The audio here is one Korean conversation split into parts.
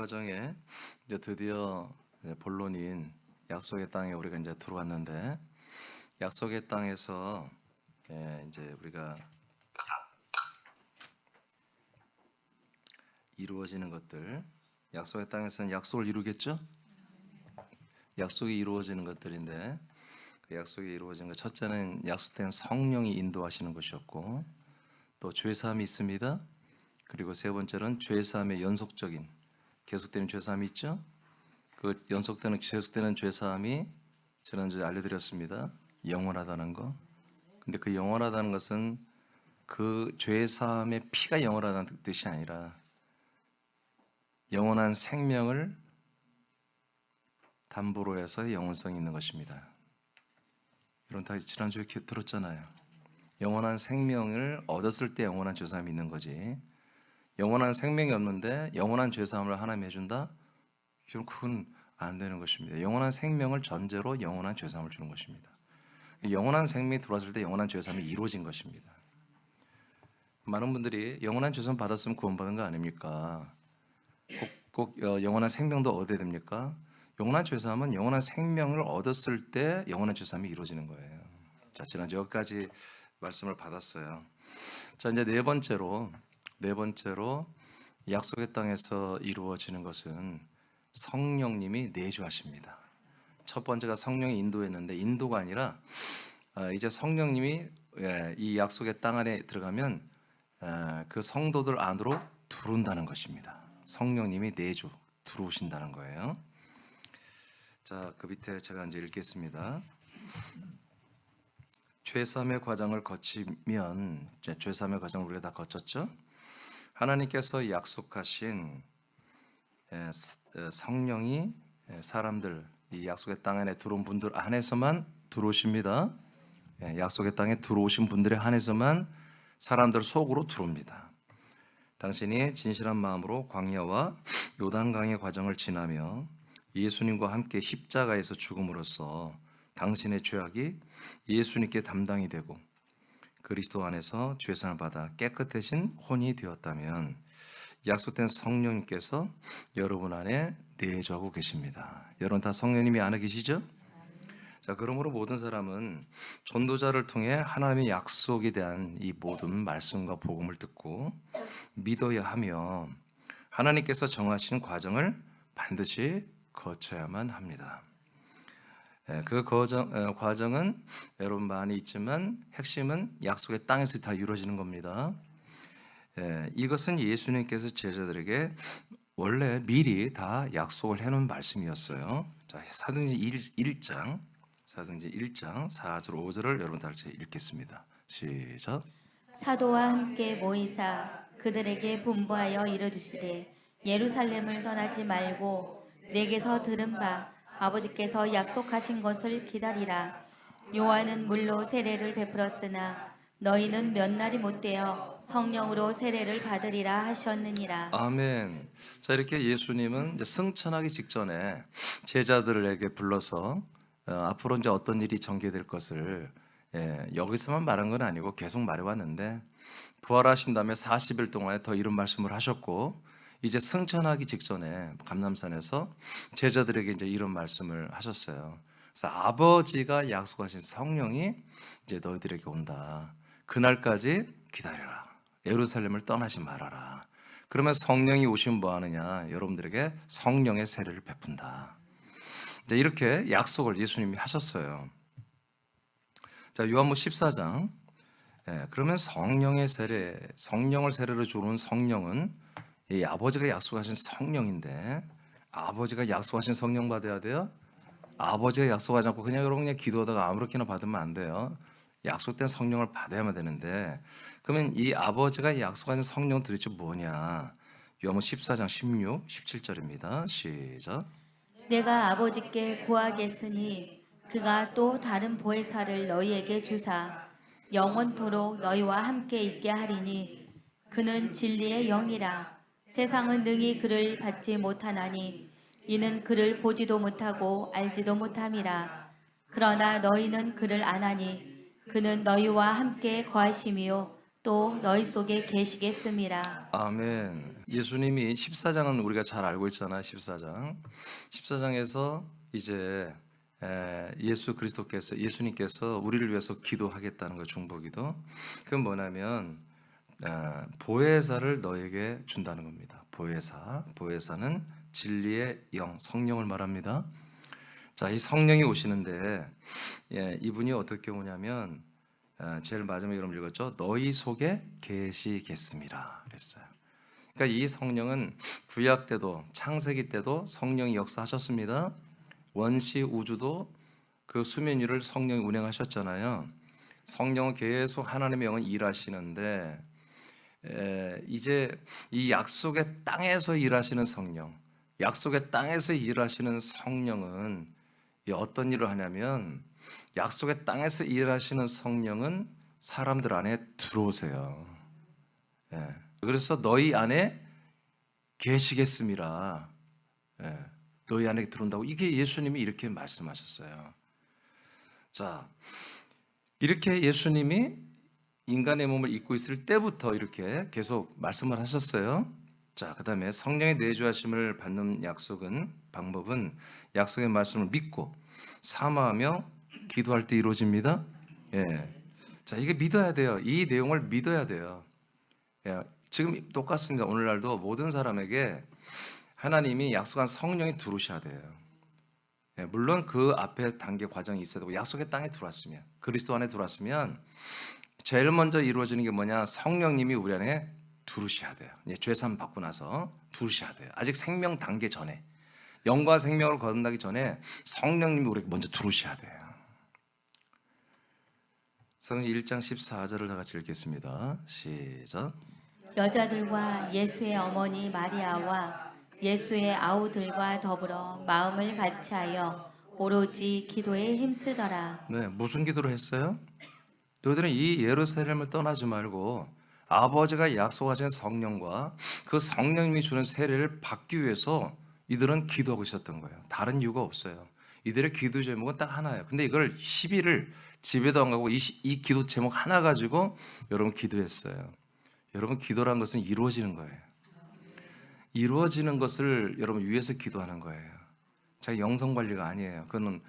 과정에 이제 드디어 본론인 약속의 땅에 우리가 이제 들어왔는데, 약속의 땅에서 이제 우리가 이루어지는 것들, 약속의 땅에서는 약속을 이루겠죠? 약속이 이루어지는 것들인데, 그 약속이 이루어지는 것, 첫째는 약속된 성령이 인도하시는 것이었고, 또 죄사함이 있습니다. 그리고 세 번째는 죄사함의 연속적인 계속되는 죄사함이 있죠. 그 연속되는 계속되는 죄사함이 지난주에 알려드렸습니다. 영원하다는 거. 근데 그 영원하다는 것은 그 죄사함의 피가 영원하다는 뜻이 아니라 영원한 생명을 담보로 해서 영원성이 있는 것입니다. 이런 다 지난주에 들었잖아요. 영원한 생명을 얻었을 때 영원한 죄사함이 있는 거지. 영원한 생명이 없는데 영원한 죄사함을 하나님이 해준다? 그건 안 되는 것입니다. 영원한 생명을 전제로 영원한 죄사함을 주는 것입니다. 영원한 생명이 들어왔을 때 영원한 죄사함이 이루어진 것입니다. 많은 분들이 영원한 죄사함 받았으면 구원받은 거 아닙니까? 꼭 영원한 생명도 얻어야 됩니까? 영원한 죄사함은 영원한 생명을 얻었을 때 영원한 죄사함이 이루어지는 거예요. 자, 지난주 여기까지 말씀을 받았어요. 자, 이제 네 번째로 약속의 땅에서 이루어지는 것은 성령님이 내주하십니다. 첫 번째가 성령이 인도했는데, 인도가 아니라 이제 성령님이 이 약속의 땅 안에 들어가면 그 성도들 안으로 들어온다는 것입니다. 성령님이 내주 들어오신다는 거예요. 자, 그 밑에 제가 이제 읽겠습니다. 죄사함의 과정을 거치면, 죄사함의 과정을 우리가 다 거쳤죠. 하나님께서 약속하신 성령이 사람들, 이 약속의 땅 안에 들어온 분들 안에서만 들어오십니다. 약속의 땅에 들어오신 분들에 한해서만 사람들 속으로 들어옵니다. 당신이 진실한 마음으로 광야와 요단강의 과정을 지나며 예수님과 함께 십자가에서 죽음으로써 당신의 죄악이 예수님께 담당이 되고 그리스도 안에서 죄상을 받아 깨끗해진 혼이 되었다면 약속된 성령님께서 여러분 안에 내주하고 계십니다. 여러분 다 성령님이 안에 계시죠? 자, 그러므로 모든 사람은 전도자를 통해 하나님의 약속에 대한 이 모든 말씀과 복음을 듣고 믿어야 하며 하나님께서 정하신 과정을 반드시 거쳐야만 합니다. 그 과정은 여러분 많이 있지만 핵심은 약속의 땅에서 다 이루어지는 겁니다. 이것은 예수님께서 제자들에게 원래 미리 다 약속을 해놓은 말씀이었어요. 자, 사도행전 1장 4절 5절을 여러분 다 같이 읽겠습니다. 시작. 사도와 함께 모이사 그들에게 분부하여 이르시되 예루살렘을 떠나지 말고 내게서 들은 바 아버지께서 약속하신 것을 기다리라. 요한은 물로 세례를 베풀었으나 너희는 몇 날이 못되어 성령으로 세례를 받으리라 하셨느니라. 아멘. 자, 이렇게 예수님은 이제 승천하기 직전에 제자들에게 불러서 앞으로 이제 어떤 일이 전개될 것을 여기서만 말한 건 아니고 계속 말해왔는데, 부활하신 다음에 40일 동안에 더 이런 말씀을 하셨고, 이제 승천하기 직전에 감람산에서 제자들에게 이제 이런 말씀을 하셨어요. 그래서 아버지가 약속하신 성령이 이제 너희들에게 온다. 그날까지 기다려라. 예루살렘을 떠나지 말아라. 그러면 성령이 오시면 뭐 하느냐? 여러분들에게 성령의 세례를 베푼다. 이렇게 약속을 예수님이 하셨어요. 자, 요한복음 14장. 그러면 성령의 세례, 성령을 세례로 주는 성령은 이 아버지가 약속하신 성령인데, 아버지가 약속하신 성령 받아야 돼요? 아버지가 약속하지 않고 그냥 여러분 그냥 기도하다가 아무렇게나 받으면 안 돼요. 약속된 성령을 받아야만 되는데, 그러면 이 아버지가 약속하신 성령 도대체 뭐냐? 요한복음 14장 16, 17절입니다. 시작. 내가 아버지께 구하겠으니 그가 또 다른 보혜사를 너희에게 주사 영원토록 너희와 함께 있게 하리니 그는 진리의 영이라. 세상은 능히 그를 받지 못하나니 이는 그를 보지도 못하고 알지도 못함이라. 그러나 너희는 그를 아나니 그는 너희와 함께 거하심이요 또 너희 속에 계시겠음이라. 아멘. 예수님이 14장은 우리가 잘 알고 있잖아요. 14장. 14장에서 이제 예수님께서 우리를 위해서 기도하겠다는 거, 중보기도. 그건 뭐냐면 보혜사를 너에게 준다는 겁니다. 보혜사는 진리의 영, 성령을 말합니다. 자, 이 성령이 오시는데 이분이 어떻게 오냐면 제일 마지막에 여러분 읽었죠? 너희 속에 계시겠습니다 그랬어요. 그러니까 이 성령은 구약 때도 창세기 때도 성령이 역사하셨습니다. 원시 우주도 그 수면 위를 성령이 운행하셨잖아요. 성령은 계속 하나님의 영은 일하시는데 이제 이 약속의 땅에서 일하시는 성령, 약속의 땅에서 일하시는 성령은 어떤 일을 하냐면 약속의 땅에서 일하시는 성령은 사람들 안에 들어오세요. 그래서 너희 안에 계시겠음이라. 너희 안에 들어온다고. 이게 예수님이 이렇게 말씀하셨어요. 자, 이렇게 예수님이 인간의 몸을 입고 있을 때부터 이렇게 계속 말씀을 하셨어요. 자, 그 다음에 성령의 내주하심을 받는 방법은 약속의 말씀을 믿고 사모하며 기도할 때 이루어집니다. 자, 이게 믿어야 돼요. 이 내용을 믿어야 돼요. 지금 똑같습니다. 오늘날도 모든 사람에게 하나님이 약속한 성령이 들어오셔야 돼요. 물론 그 앞에 단계 과정이 있어야 되고 약속의 땅에 들어왔으면, 그리스도 안에 들어왔으면 제일 먼저 이루어지는 게 뭐냐? 성령님이 우리 안에 들어오셔야 돼요. 죄사함 받고 나서 들어오셔야 돼요. 아직 생명 단계 전에, 영과 생명을 거듭나기 전에 성령님이 우리에게 먼저 들어오셔야 돼요. 성경 1장 14절을 다 같이 읽겠습니다. 시작. 여자들과 예수의 어머니 마리아와 예수의 아우들과 더불어 마음을 같이하여 오로지 기도에 힘쓰더라. 네, 무슨 기도를 했어요? 너희들은 이 예루살렘을 떠나지 말고 아버지가 약속하신 성령과 그 성령님이 주는 세례를 받기 위해서 이들은 기도하고 있었던 거예요. 다른 이유가 없어요. 이들의 기도 제목은 딱 하나예요. 근데 이걸 10일을 집에도 안 가고 이 기도 제목 하나 가지고 여러분 기도했어요. 여러분 기도란 것은 이루어지는 거예요. 이루어지는 것을 여러분 위해서 기도하는 거예요. 자기 영성 관리가 아니에요. 그거는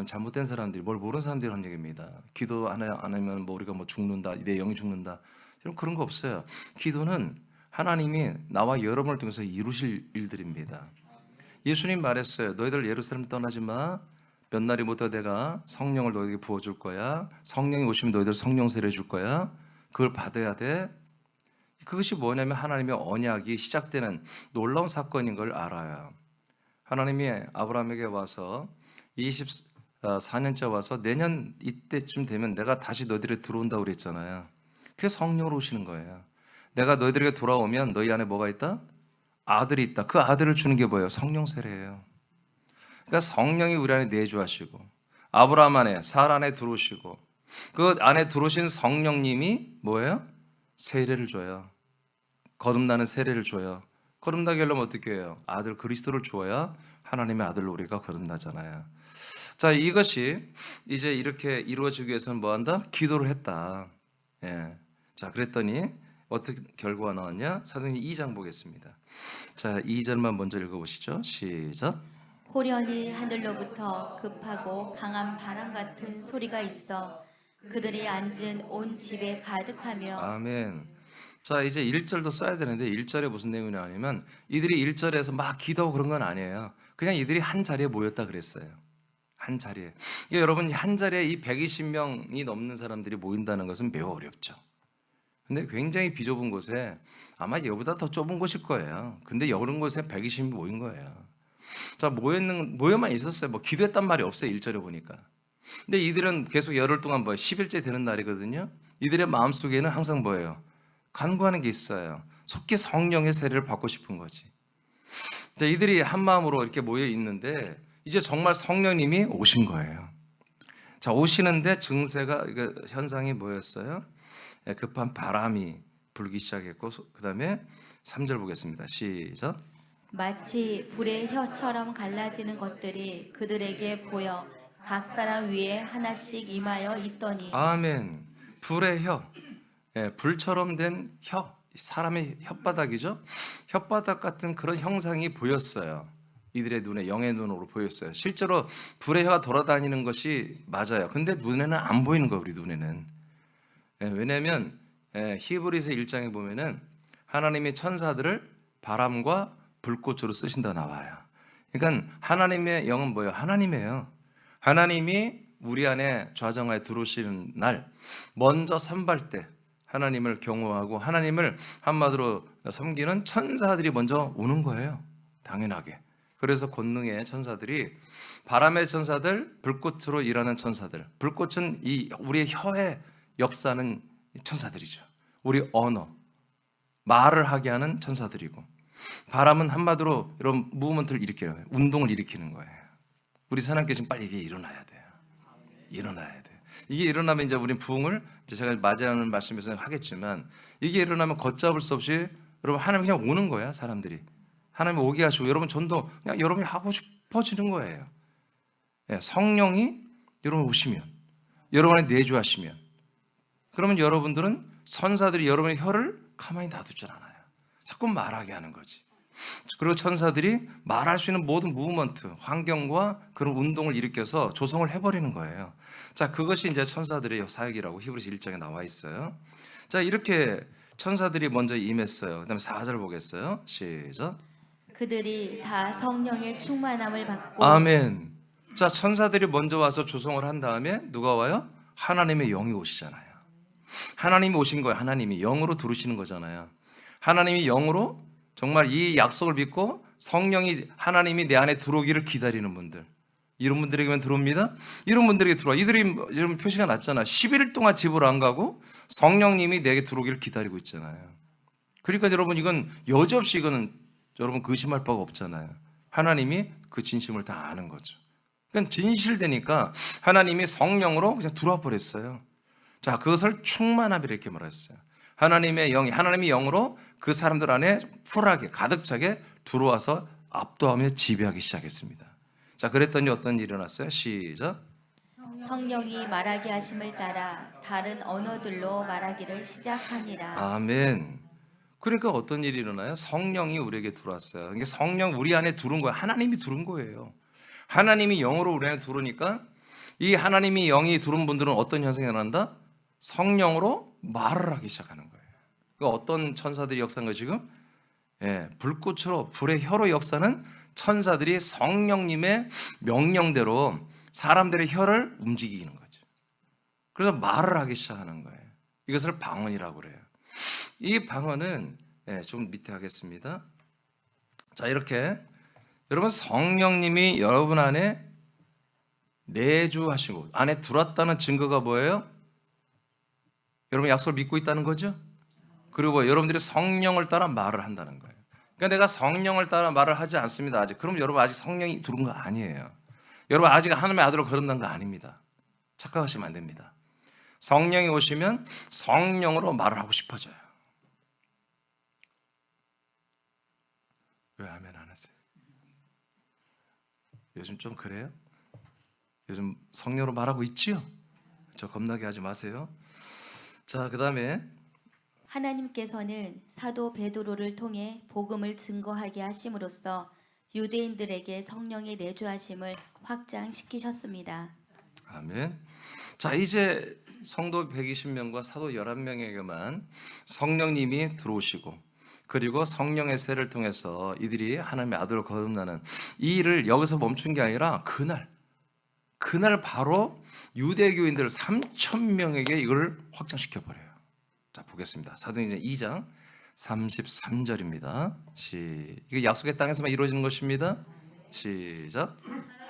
잘못된 사람들이, 뭘 모르는 사람들이 하는 얘기입니다. 기도 안 하면 뭐 우리가 뭐 죽는다, 내 영이 죽는다, 여러분 그런 거 없어요. 기도는 하나님이 나와 여러분을 통해서 이루실 일들입니다. 예수님 말했어요. 너희들 예루살렘 떠나지 마. 몇 날이 못해 내가 성령을 너희에게 부어줄 거야. 성령이 오시면 너희들 성령 세례 줄 거야. 그걸 받아야 돼. 그것이 뭐냐면 하나님의 언약이 시작되는 놀라운 사건인 걸 알아요. 하나님이 아브라함에게 와서 24년째 와서 내년 이때쯤 되면 내가 다시 너희들에 들어온다고 그랬잖아요. 그게 성령으로 오시는 거예요. 내가 너희들에게 돌아오면 너희 안에 뭐가 있다? 아들이 있다. 그 아들을 주는 게 뭐예요? 성령 세례예요. 그러니까 성령이 우리 안에 내주하시고 아브라함 안에, 사라 안에 들어오시고 그 안에 들어오신 성령님이 뭐예요? 세례를 줘요. 거듭나는 세례를 줘요. 거듭나게 하려면 어떻게 해요? 아들 그리스도를 주어야 하나님의 아들로 우리가 거듭나잖아요. 자, 이것이 이제 이렇게 이루어지기 위해서는 뭐 한다? 기도를 했다. 자, 그랬더니 어떻게 결과가 나왔냐? 사도행전 2장 보겠습니다. 자, 2절만 먼저 읽어보시죠. 시작. 호련히 하늘로부터 급하고 강한 바람 같은 소리가 있어 그들이 앉은 온 집에 가득하며. 아멘. 자, 이제 1절도 써야 되는데 1절에 무슨 내용이 나오냐면 이들이 1절에서 막 기도하고 그런 건 아니에요. 그냥 이들이 한 자리에 모였다 그랬어요. 한 자리에. 그러니까 여러분, 한 자리에 이 120명이 넘는 사람들이 모인다는 것은 매우 어렵죠. 근데 굉장히 비좁은 곳에, 아마 여기보다 더 좁은 곳일 거예요. 근데 이런 곳에 120명이 모인 거예요. 자, 모여만 있었어요. 뭐 기도했단 말이 없어요. 1절에 보니까. 근데 이들은 계속 열흘 동안 10일째 되는 날이거든요. 이들의 마음속에는 항상 뭐예요? 간구하는 게 있어요. 속히 성령의 세례를 받고 싶은 거지. 자, 이들이 한 마음으로 이렇게 모여 있는데 이제 정말 성령님이 오신 거예요. 자, 오시는데 증세가, 현상이 뭐였어요? 급한 바람이 불기 시작했고, 그 다음에 3절 보겠습니다. 시작. 마치 불의 혀처럼 갈라지는 것들이 그들에게 보여 각 사람 위에 하나씩 임하여 있더니. 아멘. 불의 혀. 불처럼 된 사람의 혓바닥이죠. 혓바닥 같은 그런 형상이 보였어요. 이들의 눈에, 영의 눈으로 보였어요. 실제로 불의 혀가 돌아다니는 것이 맞아요. 근데 눈에는 안 보이는 거예요. 우리 눈에는. 왜냐하면 히브리서 1장에 보면은 하나님이 천사들을 바람과 불꽃으로 쓰신다 나와요. 그러니까 하나님의 영은 뭐예요? 하나님이에요. 하나님이 우리 안에 좌정하에 들어오시는 날 먼저 선발 때 하나님을 경외하고 하나님을 한마디로 섬기는 천사들이 먼저 오는 거예요. 당연하게. 그래서 권능의 천사들이 바람의 천사들, 불꽃으로 일하는 천사들. 불꽃은 이 우리의 혀에 역사하는 천사들이죠. 우리 언어, 말을 하게 하는 천사들이고, 바람은 한마디로 이런 무브먼트를 일으켜요. 운동을 일으키는 거예요. 우리 사람께 지금 빨리 이게 일어나야 돼요. 일어나야 돼요. 이게 일어나면 이제 우리는 부흥을 이제 제가 맞이하는 말씀에서 하겠지만, 이게 일어나면 걷잡을 수 없이 여러분 하나님 그냥 오는 거야. 사람들이 하나님 오게 하시고 여러분 전도 그냥 여러분이 하고 싶어지는 거예요. 성령이 여러분 오시면, 여러분의 내주하시면, 그러면 여러분들은 천사들이 여러분의 혀를 가만히 놔두질 않아요. 자꾸 말하게 하는 거지. 그리고 천사들이 말할 수 있는 모든 무브먼트, 환경과 그런 운동을 일으켜서 조성을 해버리는 거예요. 자, 그것이 이제 천사들의 사역이라고 히브리서 1장에 나와 있어요. 자, 이렇게 천사들이 먼저 임했어요. 그 다음에 4절 보겠어요. 시작. 그들이 다 성령의 충만함을 받고 아멘. 자, 천사들이 먼저 와서 조성을 한 다음에 누가 와요? 하나님의 영이 오시잖아요. 하나님이 오신 거예요. 하나님이 영으로 들으시는 거잖아요. 하나님이 영으로 정말 이 약속을 믿고 성령이 하나님이 내 안에 들어오기를 기다리는 분들, 이런 분들에게만 들어옵니다. 이런 분들에게 들어와. 이들이 이런 표시가 났잖아. 11일 동안 집을 안 가고 성령님이 내게 들어오기를 기다리고 있잖아요. 그러니까 여러분 이건 여지없이 이거는 여러분 의심할 바가 없잖아요. 하나님이 그 진심을 다 아는 거죠. 그러니까 진실되니까 하나님이 성령으로 그냥 들어와 버렸어요. 자, 그것을 충만함이라 이렇게 말했어요. 하나님의 영으로 그 사람들 안에 풀하게 가득 차게 들어와서 압도하며 지배하기 시작했습니다. 자, 그랬더니 어떤 일이 일어났어요? 시작. 성령이 말하게 하심을 따라 다른 언어들로 말하기를 시작하니라. 아멘. 그러니까 어떤 일이 일어나요? 성령이 우리에게 들어왔어요. 그러니까 성령 우리 안에 들어온 거예요. 하나님이 들어온 거예요. 하나님이 영으로 우리 안에 들어오니까 이 하나님이 영이 들어온 분들은 어떤 현상이 일어난다? 성령으로 말을 하기 시작하는 거예요. 그러니까 어떤 천사들이 역사한 거 지금? 불꽃으로 불의 혀로 역사는 천사들이 성령님의 명령대로 사람들의 혀를 움직이는 거죠. 그래서 말을 하기 시작하는 거예요. 이것을 방언이라고 그래요. 이 방언은 좀 밑에 하겠습니다. 자, 이렇게 여러분 성령님이 여러분 안에 내주하시고 안에 들어왔다는 증거가 뭐예요? 여러분 약속을 믿고 있다는 거죠? 그리고 여러분들이 성령을 따라 말을 한다는 거예요. 그러니까 내가 성령을 따라 말을 하지 않습니다. 아직. 그럼 여러분 아직 성령이 들어온 거 아니에요. 여러분 아직 하나님의 아들로 거듭난 거 아닙니다. 착각하시면 안 됩니다. 성령이 오시면 성령으로 말을 하고 싶어져요. 왜 아멘 안 하세요? 요즘 좀 그래요? 요즘 성령으로 말하고 있지요? 저 겁나게 하지 마세요. 자, 그 다음에 하나님께서는 사도 베드로를 통해 복음을 증거하게 하심으로써 유대인들에게 성령의 내주하심을 확장시키셨습니다. 아멘. 자, 이제 성도 120명과 사도 11명에게만 성령님이 들어오시고 그리고 성령의 세를 통해서 이들이 하나님의 아들로 거듭나는 이 일을 여기서 멈춘 게 아니라 그날 바로 유대교인들 3,000명에게 이걸 확장시켜 버려요. 자, 보겠습니다. 사도행전 2장 33절입니다. 이게 약속의 땅에서만 이루어지는 것입니다. 시작.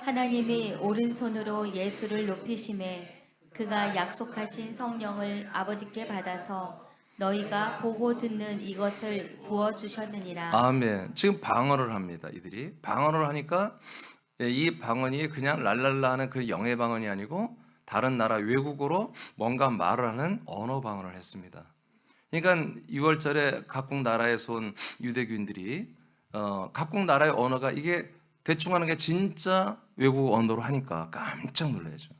하나님이 오른손으로 예수를 높이심에 그가 약속하신 성령을 아버지께 받아서 너희가 보고 듣는 이것을 부어주셨느니라. 아멘. 지금 방언을 합니다. 이들이 방언을 하니까 이 방언이 그냥 랄랄라 하는 그 영의 방언이 아니고 다른 나라 외국어로 뭔가 말을 하는 언어 방언을 했습니다. 그러니까 6월절에 각국 나라에서 온 유대교인들이 각국 나라의 언어가 이게 대충 하는 게 진짜 외국 언어로 하니까 깜짝 놀라죠.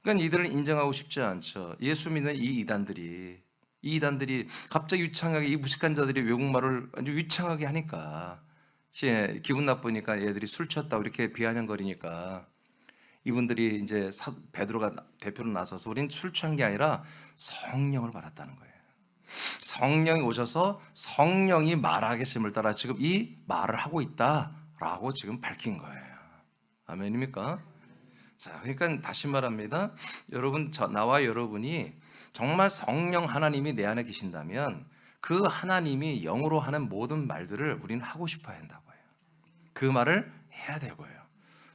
그러니까 이들을 인정하고 싶지 않죠. 예수 믿는 이 이단들이 이 이단들이 갑자기 유창하게, 이 무식한 자들이 외국말을 아주 유창하게 하니까 기분 나쁘니까 얘들이 술 취했다고 이렇게 비아냥거리니까 이분들이 이제 베드로가 대표로 나서서 우린 술 취한 게 아니라 성령을 받았다는 거예요. 성령이 오셔서 성령이 말하겠음을 따라 지금 이 말을 하고 있다라고 지금 밝힌 거예요. 아멘입니까? 자, 그러니까 다시 말합니다. 여러분, 나와 여러분이 정말 성령 하나님이 내 안에 계신다면 그 하나님이 영으로 하는 모든 말들을 우리는 하고 싶어 한다고 해요. 그 말을 해야 되고요.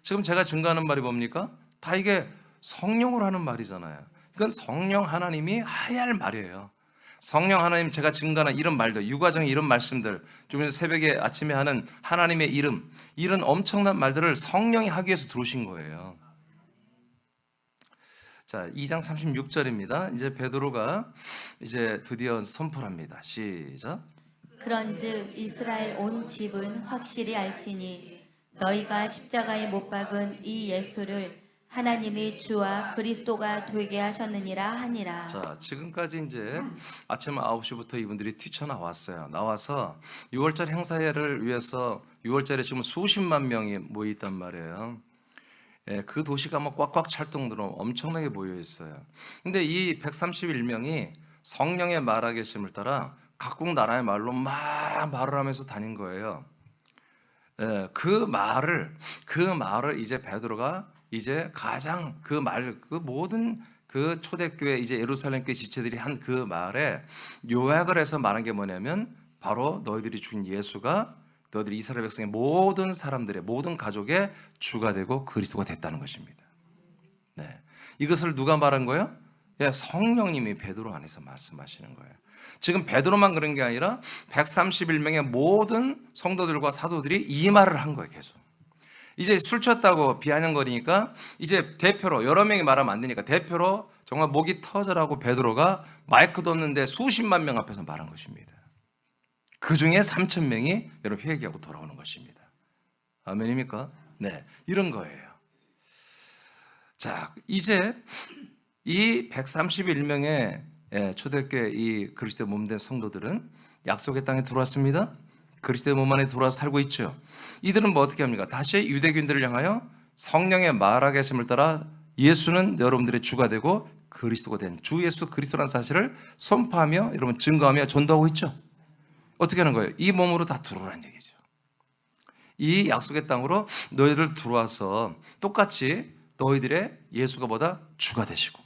지금 제가 증거하는 말이 뭡니까? 다 이게 성령으로 하는 말이잖아요. 이건 성령 하나님이 해야 할 말이에요. 성령 하나님, 제가 증거하는 이런 말들, 유가정의 이런 말씀들, 좀 새벽에 아침에 하는 하나님의 이름, 이런 엄청난 말들을 성령이 하기 위해서 들어오신 거예요. 자, 2장 36절입니다. 이제 베드로가 이제 드디어 선포를 합니다. 시작. 그런즉 이스라엘 온 집은 확실히 알지니 너희가 십자가에 못 박은 이 예수를 하나님이 주와 그리스도가 되게 하셨느니라 하니라. 자, 지금까지 이제 아침 9시부터 이분들이 뛰쳐나왔어요. 나와서 6월절 행사회를 위해서 6월절에 지금 수십만 명이 모여 있단 말이에요. 예, 그 도시가 막 꽉꽉 찰 정도로 엄청나게 모여 있어요. 근데 이 131명이 성령의 말하계심을 따라 각국 나라의 말로 막 말을 하면서 다닌 거예요. 예, 그 말을 이제 베드로가 이제 가장 그 모든 그 초대교회 이제 예루살렘 교회 지체들이 한 그 말에 요약을 해서 말한 게 뭐냐면 바로 너희들이 죽인 예수가 너희들이 이스라엘 백성의 모든 사람들의 모든 가족의 주가 되고 그리스도가 됐다는 것입니다. 네, 이것을 누가 말한 거예요? 예, 성령님이 베드로 안에서 말씀하시는 거예요. 지금 베드로만 그런 게 아니라 131명의 모든 성도들과 사도들이 이 말을 한 거예요. 계속 이제 술 쳤다고 비아냥거리니까 이제 대표로, 여러 명이 말하면 안 되니까 대표로 정말 목이 터져라고 베드로가 마이크도 없는데 수십만 명 앞에서 말한 것입니다. 그 중에 3,000명이 여러분 회개하고 돌아오는 것입니다. 아멘입니까? 네, 이런 거예요. 자, 이제 이 131명의 초대교회 이 그리스도의 몸된 성도들은 약속의 땅에 들어왔습니다. 그리스도의 몸 안에 들어와서 살고 있죠. 이들은 뭐 어떻게 합니까? 다시 유대인들을 향하여 성령의 말하계심을 따라 예수는 여러분들의 주가 되고 그리스도가 된 주 예수 그리스도라는 사실을 선포하며 여러분 증거하며 전도하고 있죠. 어떻게 하는 거예요? 이 몸으로 다 들어오라는 얘기죠. 이 약속의 땅으로 너희들 들어와서 똑같이 너희들의 예수가 보다 주가 되시고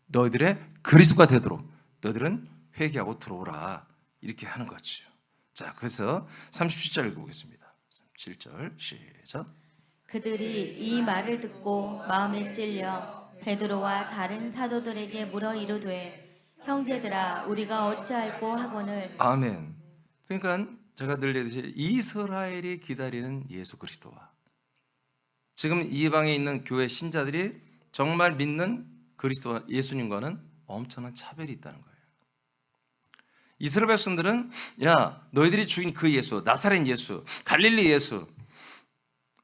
너희들의 그리스도가 되도록 너희들은 회개하고 들어오라, 이렇게 하는 거죠. 자, 그래서 37절 읽어보겠습니다. 7절 시작. 그들이 이 말을 듣고 마음에 찔려 베드로와 다른 사도들에게 물어 이르되 형제들아 우리가 어찌할꼬 하거늘. 아멘. 그러니까 제가 늘 얘기했듯이 이스라엘이 기다리는 예수 그리스도와 지금 이방에 있는 교회 신자들이 정말 믿는 그리스도 예수님과는 엄청난 차별이 있다는 거예요. 이스라엘 백성들은 야, 너희들이 죽인 그 예수, 나사렛 예수, 갈릴리 예수,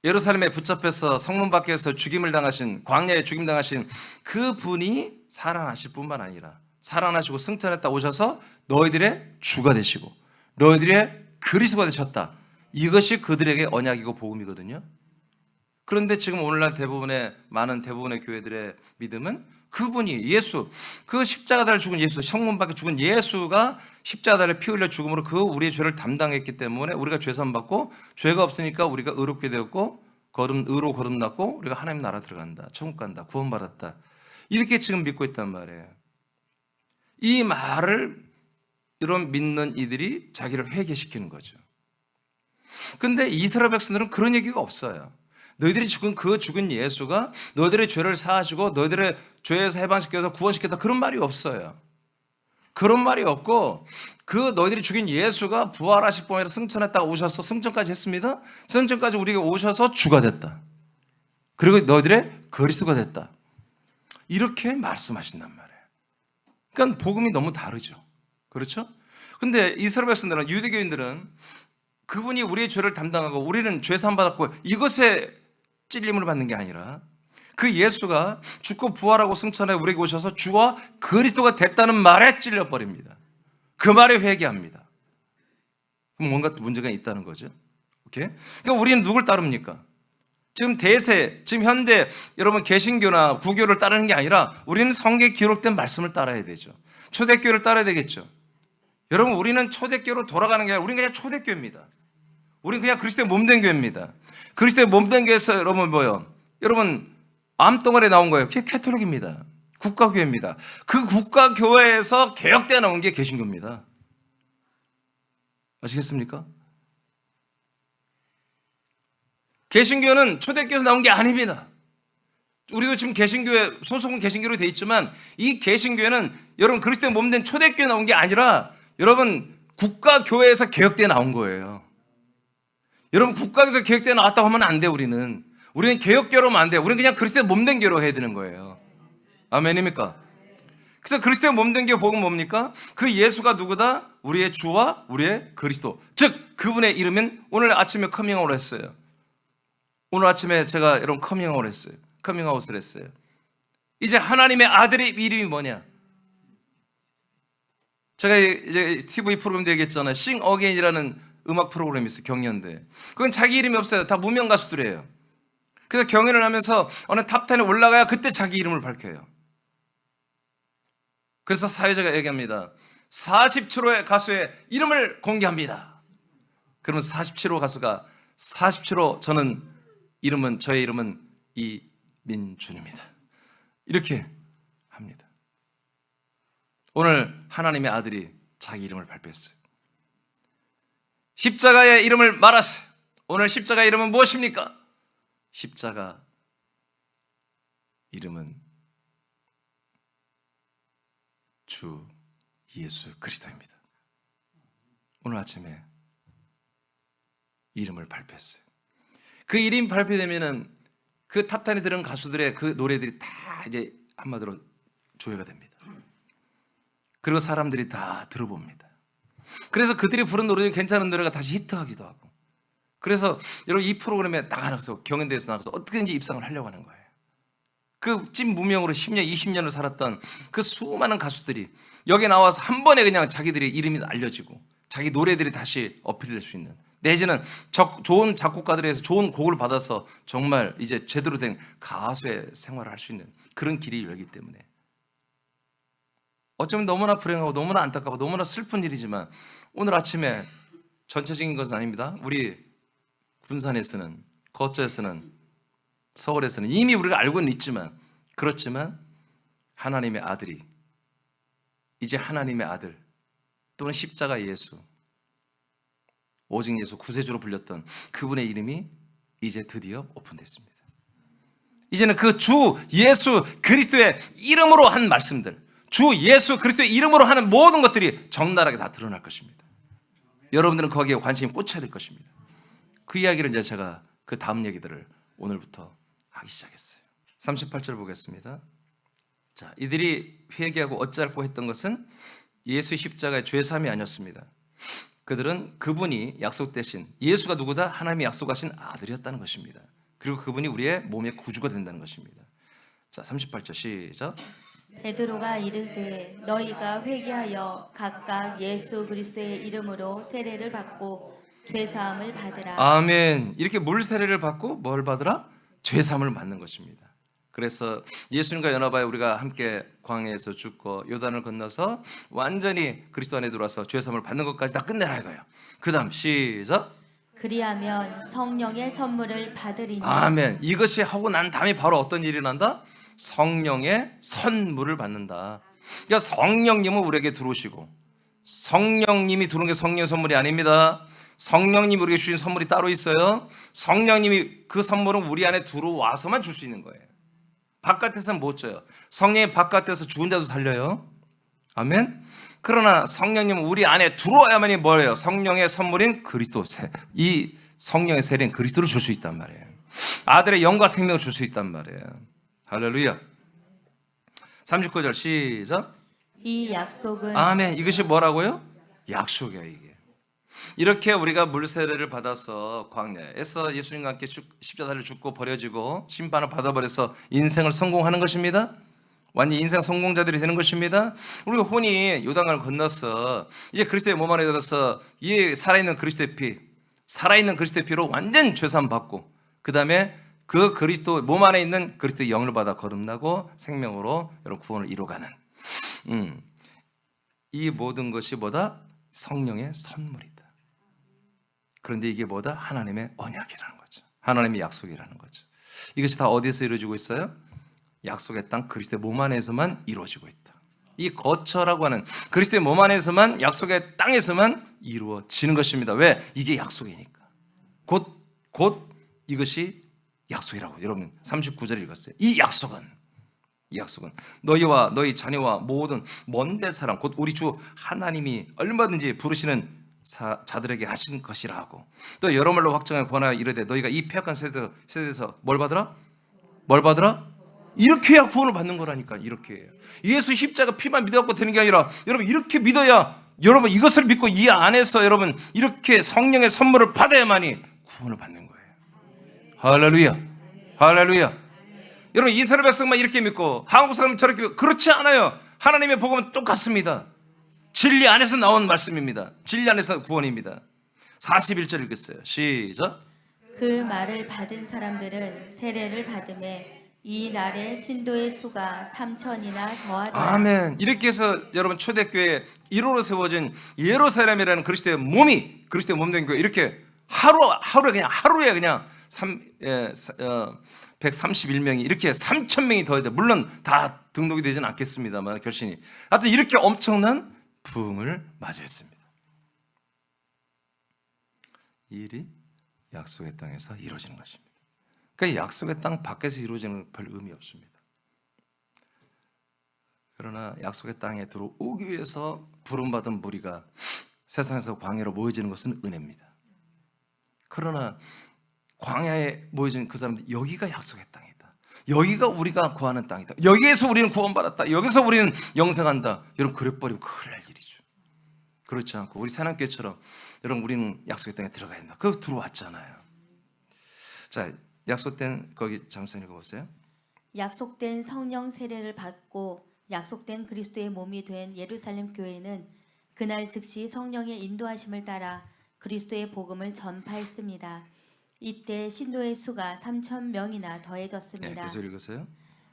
예루살렘에 붙잡혀서 성문 밖에서 죽임을 당하신, 광야에 죽임 당하신 그 분이 살아나실 뿐만 아니라 살아나시고 승천했다 오셔서 너희들의 주가 되시고 너희들의 그리스도가 되셨다. 이것이 그들에게 언약이고 복음이거든요. 그런데 지금 오늘날 많은 대부분의 교회들의 믿음은 그분이 예수, 그 십자가다를 죽은 예수, 성문 밖에 죽은 예수가 십자가다를 피 흘려 죽음으로 그 우리의 죄를 담당했기 때문에 우리가 죄산 받고 죄가 없으니까 우리가 의롭게 되었고 의로 거듭났고 우리가 하나님 나라 들어간다, 천국 간다, 구원받았다, 이렇게 지금 믿고 있단 말이에요. 이 말을 이런 믿는 이들이 자기를 회개시키는 거죠. 근데 이스라엘 백성들은 그런 얘기가 없어요. 너희들이 죽은 예수가 너희들의 죄를 사하시고 너희들의 죄에서 해방시켜서 구원시켰다, 그런 말이 없어요. 그런 말이 없고 너희들이 죽인 예수가 부활하실 뿐 아니라 승천했다가 오셔서 승천까지 했습니다. 승천까지 우리가 오셔서 주가 됐다. 그리고 너희들의 그리스도가 됐다. 이렇게 말씀하신단 말이에요. 그러니까 복음이 너무 다르죠. 그렇죠? 근데 이스라엘 백성들은, 유대교인들은 그분이 우리의 죄를 담당하고 우리는 죄 사함 받았고 이것에 찔림을 받는 게 아니라 그 예수가 죽고 부활하고 승천해 우리에게 오셔서 주와 그리스도가 됐다는 말에 찔려버립니다. 그 말에 회개합니다. 그럼 뭔가 문제가 있다는 거죠. 오케이? 그러니까 우리는 누굴 따릅니까? 지금 대세, 지금 현대 여러분 개신교나 구교를 따르는 게 아니라 우리는 성경에 기록된 말씀을 따라야 되죠. 초대교회를 따라야 되겠죠. 여러분 우리는 초대교회로 돌아가는 게 아니라 우리는 그냥 초대교회입니다. 우리는 그냥 그리스도의 몸된 교회입니다. 그리스도의 몸된 교회에서 여러분 뭐요? 여러분 암덩어리에 나온 거예요. 그게 캐톨릭입니다. 국가교회입니다. 그 국가교회에서 개혁되어 나온 게 개신교입니다. 아시겠습니까? 개신교는 초대교회에서 나온 게 아닙니다. 우리도 지금 개신교회, 소속은 개신교로 되어 있지만 이 개신교회는 여러분 그리스도의 몸된 초대교회 나온 게 아니라 여러분 국가교회에서 개혁되어 나온 거예요. 여러분 국가교회에서 개혁되어 나왔다고 하면 안 돼. 우리는 개혁교회로만 안 돼. 우리는 그냥 그리스도의 몸된 교회로 해야 되는 거예요. 아멘입니까? 그래서 그리스도의 몸된 교회 복음 뭡니까? 그 예수가 누구다? 우리의 주와 우리의 그리스도, 즉 그분의 이름은 오늘 아침에 커밍아웃을 했어요. 오늘 아침에 제가 여러분 커밍아웃을 했어요. 이제 하나님의 아들의 이름이 뭐냐? 제가 이제 TV 프로그램도 얘기했잖아요. 싱 어게인이라는 음악 프로그램이 있어요. 경연대. 그건 자기 이름이 없어요. 다 무명 가수들이에요. 그래서 경연을 하면서 어느 탑10에 올라가야 그때 자기 이름을 밝혀요. 그래서 사회자가 얘기합니다. 47호의 가수의 이름을 공개합니다. 그러면서 47호 가수가 47호 저의 이름은 이민준입니다. 이렇게 합니다. 오늘 하나님의 아들이 자기 이름을 발표했어요. 십자가의 이름을 말하세요. 오늘 십자가의 이름은 무엇입니까? 십자가 이름은 주 예수 그리스도입니다. 오늘 아침에 이름을 발표했어요. 그 이름이 발표되면은 그 탑10에 들은 가수들의 그 노래들이 다 이제 한마디로 조회가 됩니다. 그리고 사람들이 다 들어봅니다. 그래서 그들이 부른 노래 중에 괜찮은 노래가 다시 히트하기도 하고. 그래서 여러분 이 프로그램에 나가서 경연대회에서 나가서 어떻게든지 입상을 하려고 하는 거예요. 그 찐 무명으로 10년, 20년을 살았던 그 수많은 가수들이 여기 나와서 한 번에 그냥 자기들의 이름이 알려지고 자기 노래들이 다시 어필될 수 있는, 내지는 좋은 작곡가들에서 좋은 곡을 받아서 정말 이제 제대로 된 가수의 생활을 할 수 있는 그런 길이 열기 때문에 어쩌면 너무나 불행하고 너무나 안타깝고 너무나 슬픈 일이지만 오늘 아침에 전체적인 것은 아닙니다. 우리 군산에서는, 거처에서는, 서울에서는 이미 우리가 알고는 있지만, 그렇지만 하나님의 아들이, 이제 하나님의 아들 또는 십자가 예수, 오직 예수, 구세주로 불렸던 그분의 이름이 이제 드디어 오픈됐습니다. 이제는 그 주 예수 그리스도의 이름으로 한 말씀들, 주 예수 그리스도의 이름으로 하는 모든 것들이 적나라하게 다 드러날 것입니다. 여러분들은 거기에 관심이 꽂혀야 될 것입니다. 그 이야기를 이제 제가 그 다음 얘기들을 오늘부터 하기 시작했어요. 38절 보겠습니다. 자, 이들이 회개하고 어찌할꼬 했던 것은 예수의 십자가의 죄사함이 아니었습니다. 그들은 그분이 약속되신, 예수가 누구다? 하나님이 약속하신 아들이었다는 것입니다. 그리고 그분이 우리의 몸의 구주가 된다는 것입니다. 자, 38절 시작. 베드로가 이르되 너희가 회개하여 각각 예수 그리스도의 이름으로 세례를 받고 죄사함을 받으라. 아멘. 이렇게 물 세례를 받고 뭘 받으라? 죄사함을 받는 것입니다. 그래서 예수님과 연합하여 우리가 함께 광야에서 죽고 요단을 건너서 완전히 그리스도 안에 들어와서 죄사함을 받는 것까지 다 끝내라 이거예요. 그 다음 시작. 그리하면 성령의 선물을 받으리니. 아멘. 이것이 하고 난 다음에 바로 어떤 일이 난다? 성령의 선물을 받는다. 그러니까 성령님은 우리에게 들어오시고, 성령님이 들어오는 게 성령의 선물이 아닙니다. 성령님이 우리에게 주신 선물이 따로 있어요. 성령님이 그 선물은 우리 안에 들어와서만 줄 수 있는 거예요. 바깥에서는 못 줘요. 성령이 바깥에서 죽은 자도 살려요. 아멘. 그러나 성령님은 우리 안에 들어와야만이 뭐예요? 성령의 선물인 그리스도, 이 성령의 세례인 그리스도를 줄 수 있단 말이에요. 아들의 영과 생명을 줄 수 있단 말이에요. 할렐루야. 39절 시작. 이 약속은. 아멘. 이것이 뭐라고요? 약속이야 이게. 이렇게 우리가 물세례를 받아서 광야에서 예수님과 함께 십자가를 죽고 버려지고 심판을 받아버려서 인생을 성공하는 것입니다. 완전 인생 성공자들이 되는 것입니다. 우리가 혼이 요단강을 건너서 이제 그리스도의 몸 안에 들어서 이 살아있는 그리스도의 피, 살아있는 그리스도의 피로 완전 죄사함 받고, 그 다음에 그 그리스도 몸 안에 있는 그리스도의 영을 받아 거듭나고 생명으로 여러분 구원을 이루어가는 이 모든 것이 뭐다? 성령의 선물이다. 그런데 이게 뭐다? 하나님의 언약이라는 거죠. 하나님의 약속이라는 거죠. 이것이 다 어디서 이루어지고 있어요? 약속의 땅 그리스도의 몸 안에서만 이루어지고 있다. 이 거처라고 하는 그리스도의 몸 안에서만, 약속의 땅에서만 이루어지는 것입니다. 왜? 이게 약속이니까. 곧 이것이 약속이라고 여러분 39절 읽었어요. 이 약속은 너희와 너희 자녀와 모든 먼데 사람 곧 우리 주 하나님이 얼마든지 부르시는 자들에게 하신 것이라고. 또 여러 말로 확정하여 권하여 이르되 너희가 이 패역한 세대에서 뭘 받으라? 이렇게 해야 구원을 받는 거라니까. 이렇게 해요. 예수 십자가 피만 믿어갖고 되는 게 아니라 여러분 이렇게 믿어야, 여러분 이것을 믿고 이 안에서 여러분 이렇게 성령의 선물을 받아야만이 구원을 받는 거예요. 할렐루야. 여러분 이스라엘 백성만 이렇게 믿고 한국 사람은 저렇게 믿고 그렇지 않아요. 하나님의 복음은 똑같습니다. 진리 안에서 나온 말씀입니다. 진리 안에서 구원입니다. 41절 읽겠어요. 시작. 그 말을 받은 사람들은 세례를 받음에 이 날에 신도의 수가 3천이나 더하더라. 아멘. 이렇게 해서 여러분 초대교회 1호로 세워진 예루살렘이라는 그리스도의 몸이, 그리스도의 몸된 교회, 이렇게 하루에 그냥 131명이 이렇게 3,000명이 더해야 돼. 물론 다 등록이 되지는 않겠습니다만 결신이. 하여튼 이렇게 엄청난 부흥을 맞이했습니다. 이 일이 약속의 땅에서 이루어지는 것입니다. 그러니까 약속의 땅 밖에서 이루어지는 건 별 의미 없습니다. 그러나 약속의 땅에 들어오기 위해서 부름받은 무리가 세상에서 광야로 모여지는 것은 은혜입니다. 그러나 광야에 모여진 그 사람들, 여기가 약속의 땅이다. 여기가 우리가 구하는 땅이다. 여기에서 우리는 구원받았다. 여기서 우리는 영생한다. 여러분 그래버리면 큰일 날 일이죠. 그렇지 않고 우리 사랑교회처럼 여러분 우리는 약속의 땅에 들어가야 된다. 그거 들어왔잖아요. 자, 약속된 거기 잠깐 읽어보세요. 약속된 성령 세례를 받고 약속된 그리스도의 몸이 된 예루살렘 교회는 그날 즉시 성령의 인도하심을 따라 그리스도의 복음을 전파했습니다. 이때 신도의 수가 3,000명이나 더해졌습니다. 계속 읽으세요.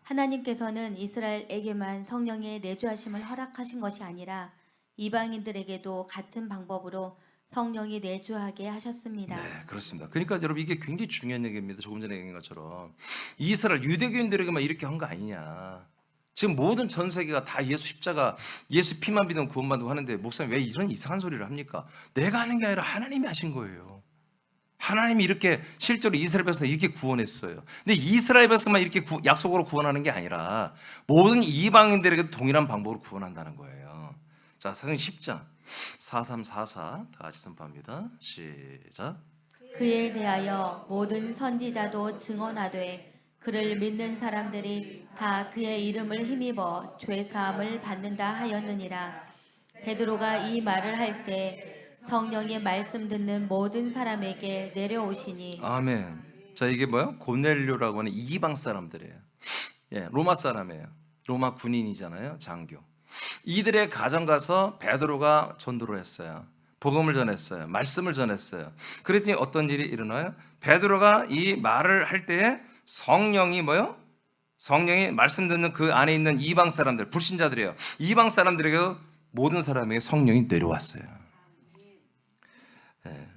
하나님께서는 이스라엘에게만 성령의 내주하심을 허락하신 것이 아니라 이방인들에게도 같은 방법으로 성령이 내주하게 하셨습니다. 네, 그렇습니다. 그러니까 여러분 이게 굉장히 중요한 얘기입니다. 조금 전에 얘기한 것처럼 이스라엘 유대교인들에게만 이렇게 한 거 아니냐. 지금 모든 전 세계가 다 예수 십자가, 예수 피만 믿으면 구원받는다고 하는데 목사님 왜 이런 이상한 소리를 합니까? 내가 하는 게 아니라 하나님이 하신 거예요. 하나님이 이렇게 실제로 이스라엘 백성을 이렇게 구원했어요. 근데 이스라엘 백성만 이렇게 약속으로 구원하는 게 아니라 모든 이방인들에게도 동일한 방법으로 구원한다는 거예요. 자, 사도행 10장 4344 다 같이 선포합니다. 시작. 그에 대하여 모든 선지자도 증언하되 그를 믿는 사람들이 다 그의 이름을 힘입어 죄 사함을 받는다 하였느니라. 베드로가 이 말을 할 때 성령의 말씀 듣는 모든 사람에게 내려오시니. 아멘. 자, 이게 뭐야? 고넬료라고 하는 이방 사람들이에요. 예, 로마 사람이에요. 로마 군인이잖아요, 장교. 이들의 가정 가서 베드로가 전도를 했어요. 복음을 전했어요. 말씀을 전했어요. 그랬더니 어떤 일이 일어나요? 베드로가 이 말을 할 때에 성령이 뭐요? 성령이 말씀 듣는 그 안에 있는 이방 사람들, 불신자들이에요. 이방 사람들에게 모든 사람에게 성령이 내려왔어요. 네.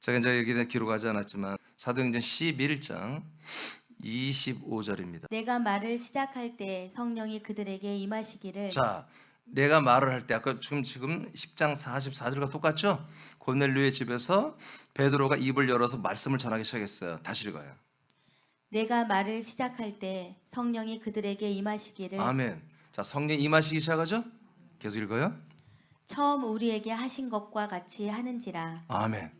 제가 이제 여기에 기록하지 않았지만 사도행전 11장 25절입니다. 내가 말을 시작할 때 성령이 그들에게 임하시기를. 자, 내가 말을 할 때 아까 지금 10장 44절과 똑같죠? 고넬료의 집에서 베드로가 입을 열어서 말씀을 전하기 시작했어요. 다시 읽어요. 내가 말을 시작할 때 성령이 그들에게 임하시기를. 아멘. 자, 성령 임하시기 시작하죠? 계속 읽어요. 처음 우리에게 하신 것과 같이 하는지라. 아멘.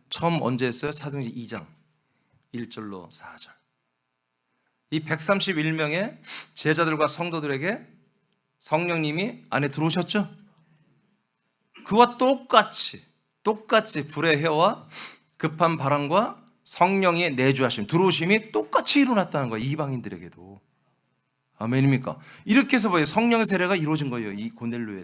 처음 언제 했어요? 사도행전 2장 1절로 4절. 이 131명의 제자들과 성도들에게 성령님이 안에 들어오셨죠? 그와 똑같이 불의 해와 급한 바람과 성령의 내주하심, 들어오심이 똑같이 일어났다는 거예요. 이방인들에게도. 아멘입니까? 이렇게 해서 뭐예요? 성령의 세례가 이루어진 거예요. 이 고넬료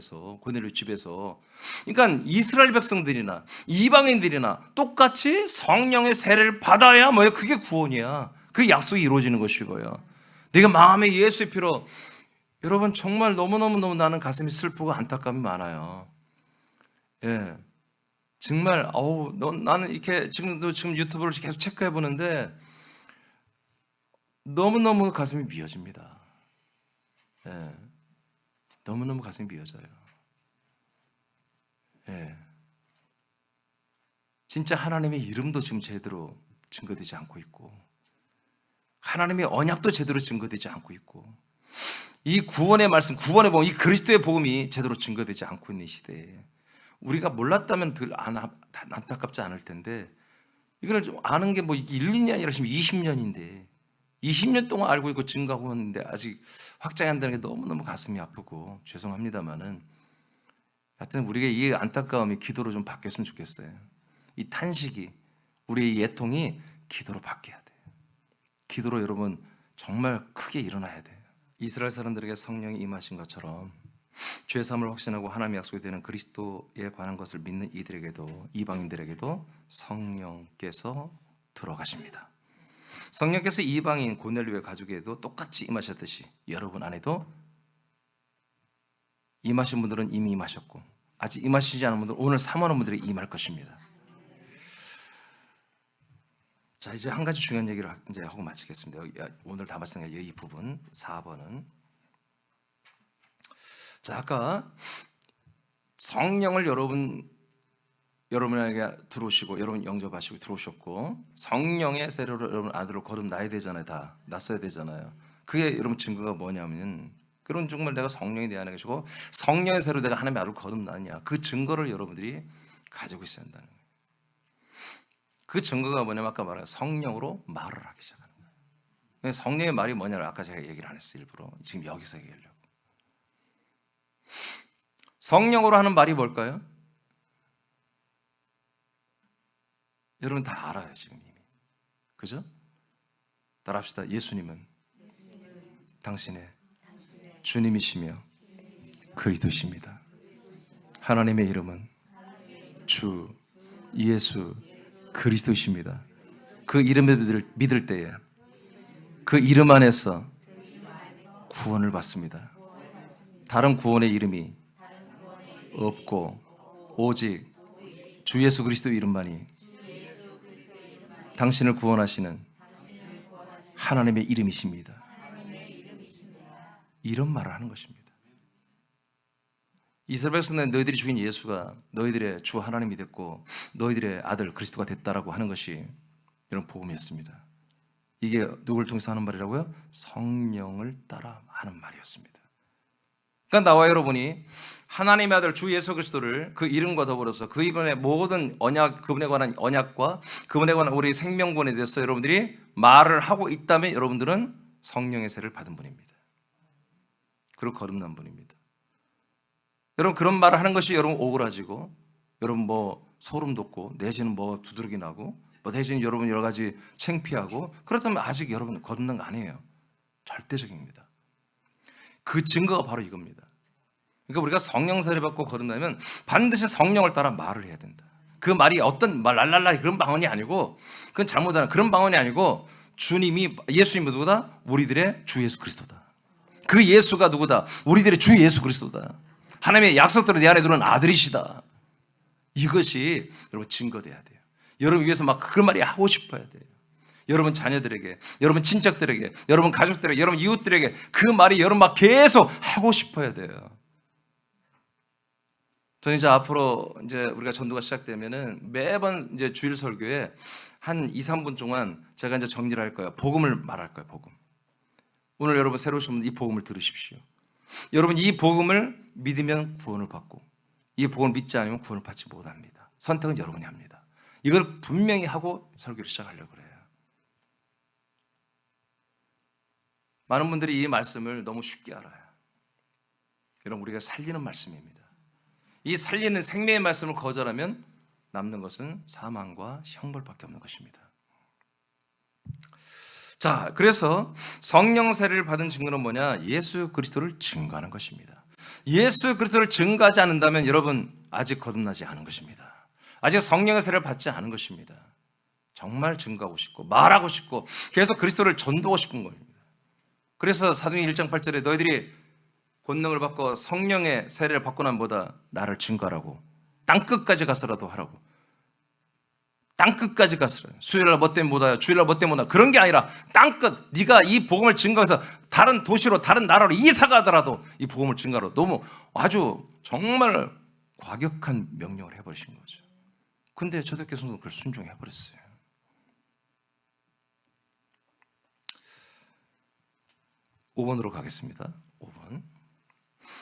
집에서. 그러니까 이스라엘 백성들이나 이방인들이나 똑같이 성령의 세례를 받아야 뭐예요? 그게 구원이야. 그 약속이 이루어지는 것이고요. 내가 마음에 예수의 피로, 여러분 정말 너무너무 나는 가슴이 슬프고 안타까움이 많아요. 예. 정말 나는 이렇게 지금 유튜브를 계속 체크해 보는데 너무너무 가슴이 미어집니다. 예. 너무너무 가슴이 미어져요. 예. 진짜 하나님의 이름도 지금 제대로 증거되지 않고 있고, 하나님의 언약도 제대로 증거되지 않고 있고, 이 구원의 말씀, 구원의 복음, 이 그리스도의 복음이 제대로 증거되지 않고 있는 이 시대에 우리가 몰랐다면 덜 안타깝지 않을 텐데, 이걸 좀 아는 게 뭐 1, 2년이 아니라 지금 20년인데 20년 동안 알고 있고 증거하고 있는데 아직 확장이 안 되는 게 너무너무 가슴이 아프고 죄송합니다만은, 하여튼 우리가 이 안타까움이 기도로 좀 바뀌었으면 좋겠어요. 이 탄식이, 우리의 예통이 기도로 바뀌어야 돼요. 기도로 여러분 정말 크게 일어나야 돼요. 이스라엘 사람들에게 성령이 임하신 것처럼 죄 사함을 확신하고 하나님의 약속이 되는 그리스도에 관한 것을 믿는 이들에게도, 이방인들에게도 성령께서 들어가십니다. 성령께서 이방인 고넬료의 가족에도 똑같이 임하셨듯이 여러분 안에도 임하신 분들은 이미 임하셨고, 아직 임하시지 않은 분들은 오늘 사모하는 분들이 임할 것입니다. 자, 이제 한 가지 중요한 얘기를 이제 하고 마치겠습니다. 오늘 다 말씀드린 이 부분 4번은, 자, 아까 성령을 여러분에게 들어오시고, 여러분 영접하시고 들어오셨고, 성령의 세례로 여러분 아들을 거듭나야 되잖아요. 다 났어야 되잖아요. 그게 여러분 증거가 뭐냐면, 그런 정말 내가 성령이 내 안에 계시고 성령의 세례로 내가 하나님의 아들을 거듭나느냐, 그 증거를 여러분들이 가지고 있어야 한다는 거예요. 그 증거가 뭐냐면 아까 말한 성령으로 말을 하기 시작하는 거예요. 성령의 말이 뭐냐를 아까 제가 얘기를 안 했어요. 일부러 지금 여기서 얘기하려고. 성령으로 하는 말이 뭘까요? 여러분 다 알아요 지금 이미. 그죠? 따라합시다. 예수님은 당신의 주님이시며 그리스도십니다. 하나님의 이름은 주 예수 그리스도십니다. 그 이름을 믿을 때에 그 이름 안에서 구원을 받습니다. 다른 구원의 이름이 없고 오직 주 예수 그리스도 이름만이 당신을 구원하시는 하나님의 이름이십니다. 이런 말을 하는 것입니다. 이스라엘 백성들은 너희들이 죽인 예수가 너희들의 주 하나님이 됐고 너희들의 아들 그리스도가 됐다라고 하는 것이 이런 복음이었습니다. 이게 누구를 통해서 하는 말이라고요? 성령을 따라 하는 말이었습니다. 그러니까 나와 여러분이 하나님의 아들 주 예수 그리스도를 그 이름과 더불어서 그분의 모든 언약, 그분에 관한 언약과 그분에 관한 우리 생명권에 대해서 여러분들이 말을 하고 있다면 여러분들은 성령의 세례를 받은 분입니다. 그리고 거듭난 분입니다. 여러분 그런 말을 하는 것이 여러분 오그라지고, 여러분 뭐 소름 돋고, 내지는 뭐 두드러기 나고, 뭐 내지는 여러분 여러 가지 창피하고, 그렇다면 아직 여러분 거듭난 거 아니에요. 절대적입니다. 그 증거가 바로 이겁니다. 그러니까 우리가 성령 세례 받고 거듭나면 반드시 성령을 따라 말을 해야 된다. 그 말이 어떤 말 랄랄라 그런 방언이 아니고, 그건 잘못하는 그런 방언이 아니고, 주님이 예수님은 누구다? 우리들의 주 예수 그리스도다. 그 예수가 누구다? 우리들의 주 예수 그리스도다. 하나님의 약속대로 내 안에 들어온 아들이시다. 이것이 여러분 증거돼야 돼요. 여러분 위해서 막 그 말이 하고 싶어야 돼요. 여러분 자녀들에게, 여러분 친척들에게, 여러분 가족들에게, 여러분 이웃들에게 그 말이 여러분 막 계속 하고 싶어야 돼요. 저는 이제 앞으로 이제 우리가 전도가 시작되면은 매번 이제 주일 설교에 한 2, 3분 동안 제가 이제 정리를 할 거예요. 복음을 말할 거예요. 복음. 오늘 여러분 새로 오신 분들 이 복음을 들으십시오. 여러분 이 복음을 믿으면 구원을 받고, 이 복음을 믿지 않으면 구원을 받지 못합니다. 선택은 여러분이 합니다. 이걸 분명히 하고 설교를 시작하려고 그래요. 많은 분들이 이 말씀을 너무 쉽게 알아요. 여러분 우리가 살리는 말씀입니다. 이 살리는 생명의 말씀을 거절하면 남는 것은 사망과 형벌밖에 없는 것입니다. 자, 그래서 성령 세례를 받은 증거는 뭐냐? 예수 그리스도를 증거하는 것입니다. 예수 그리스도를 증거하지 않는다면 여러분 아직 거듭나지 않은 것입니다. 아직 성령의 세례를 받지 않은 것입니다. 정말 증거하고 싶고 말하고 싶고 계속 그리스도를 전도하고 싶은 겁니다. 그래서 사도행전 1장 8절에 너희들이 권능을 받고 성령의 세례를 받고 난 보다 나를 증거하라고, 땅끝까지 가서라도 하라고. 땅끝까지 가서라도. 수요일날 뭐 때문에 못 와요, 주일날 뭐 때문에 못 와요, 그런 게 아니라 땅끝, 네가 이 복음을 증거해서 다른 도시로 다른 나라로 이사 가더라도 이 복음을 증거하러, 너무 아주 정말 과격한 명령을 해버리신 거죠. 근데 초대교회 성도는 그걸 순종해버렸어요. (5번으로) 가겠습니다. 5번.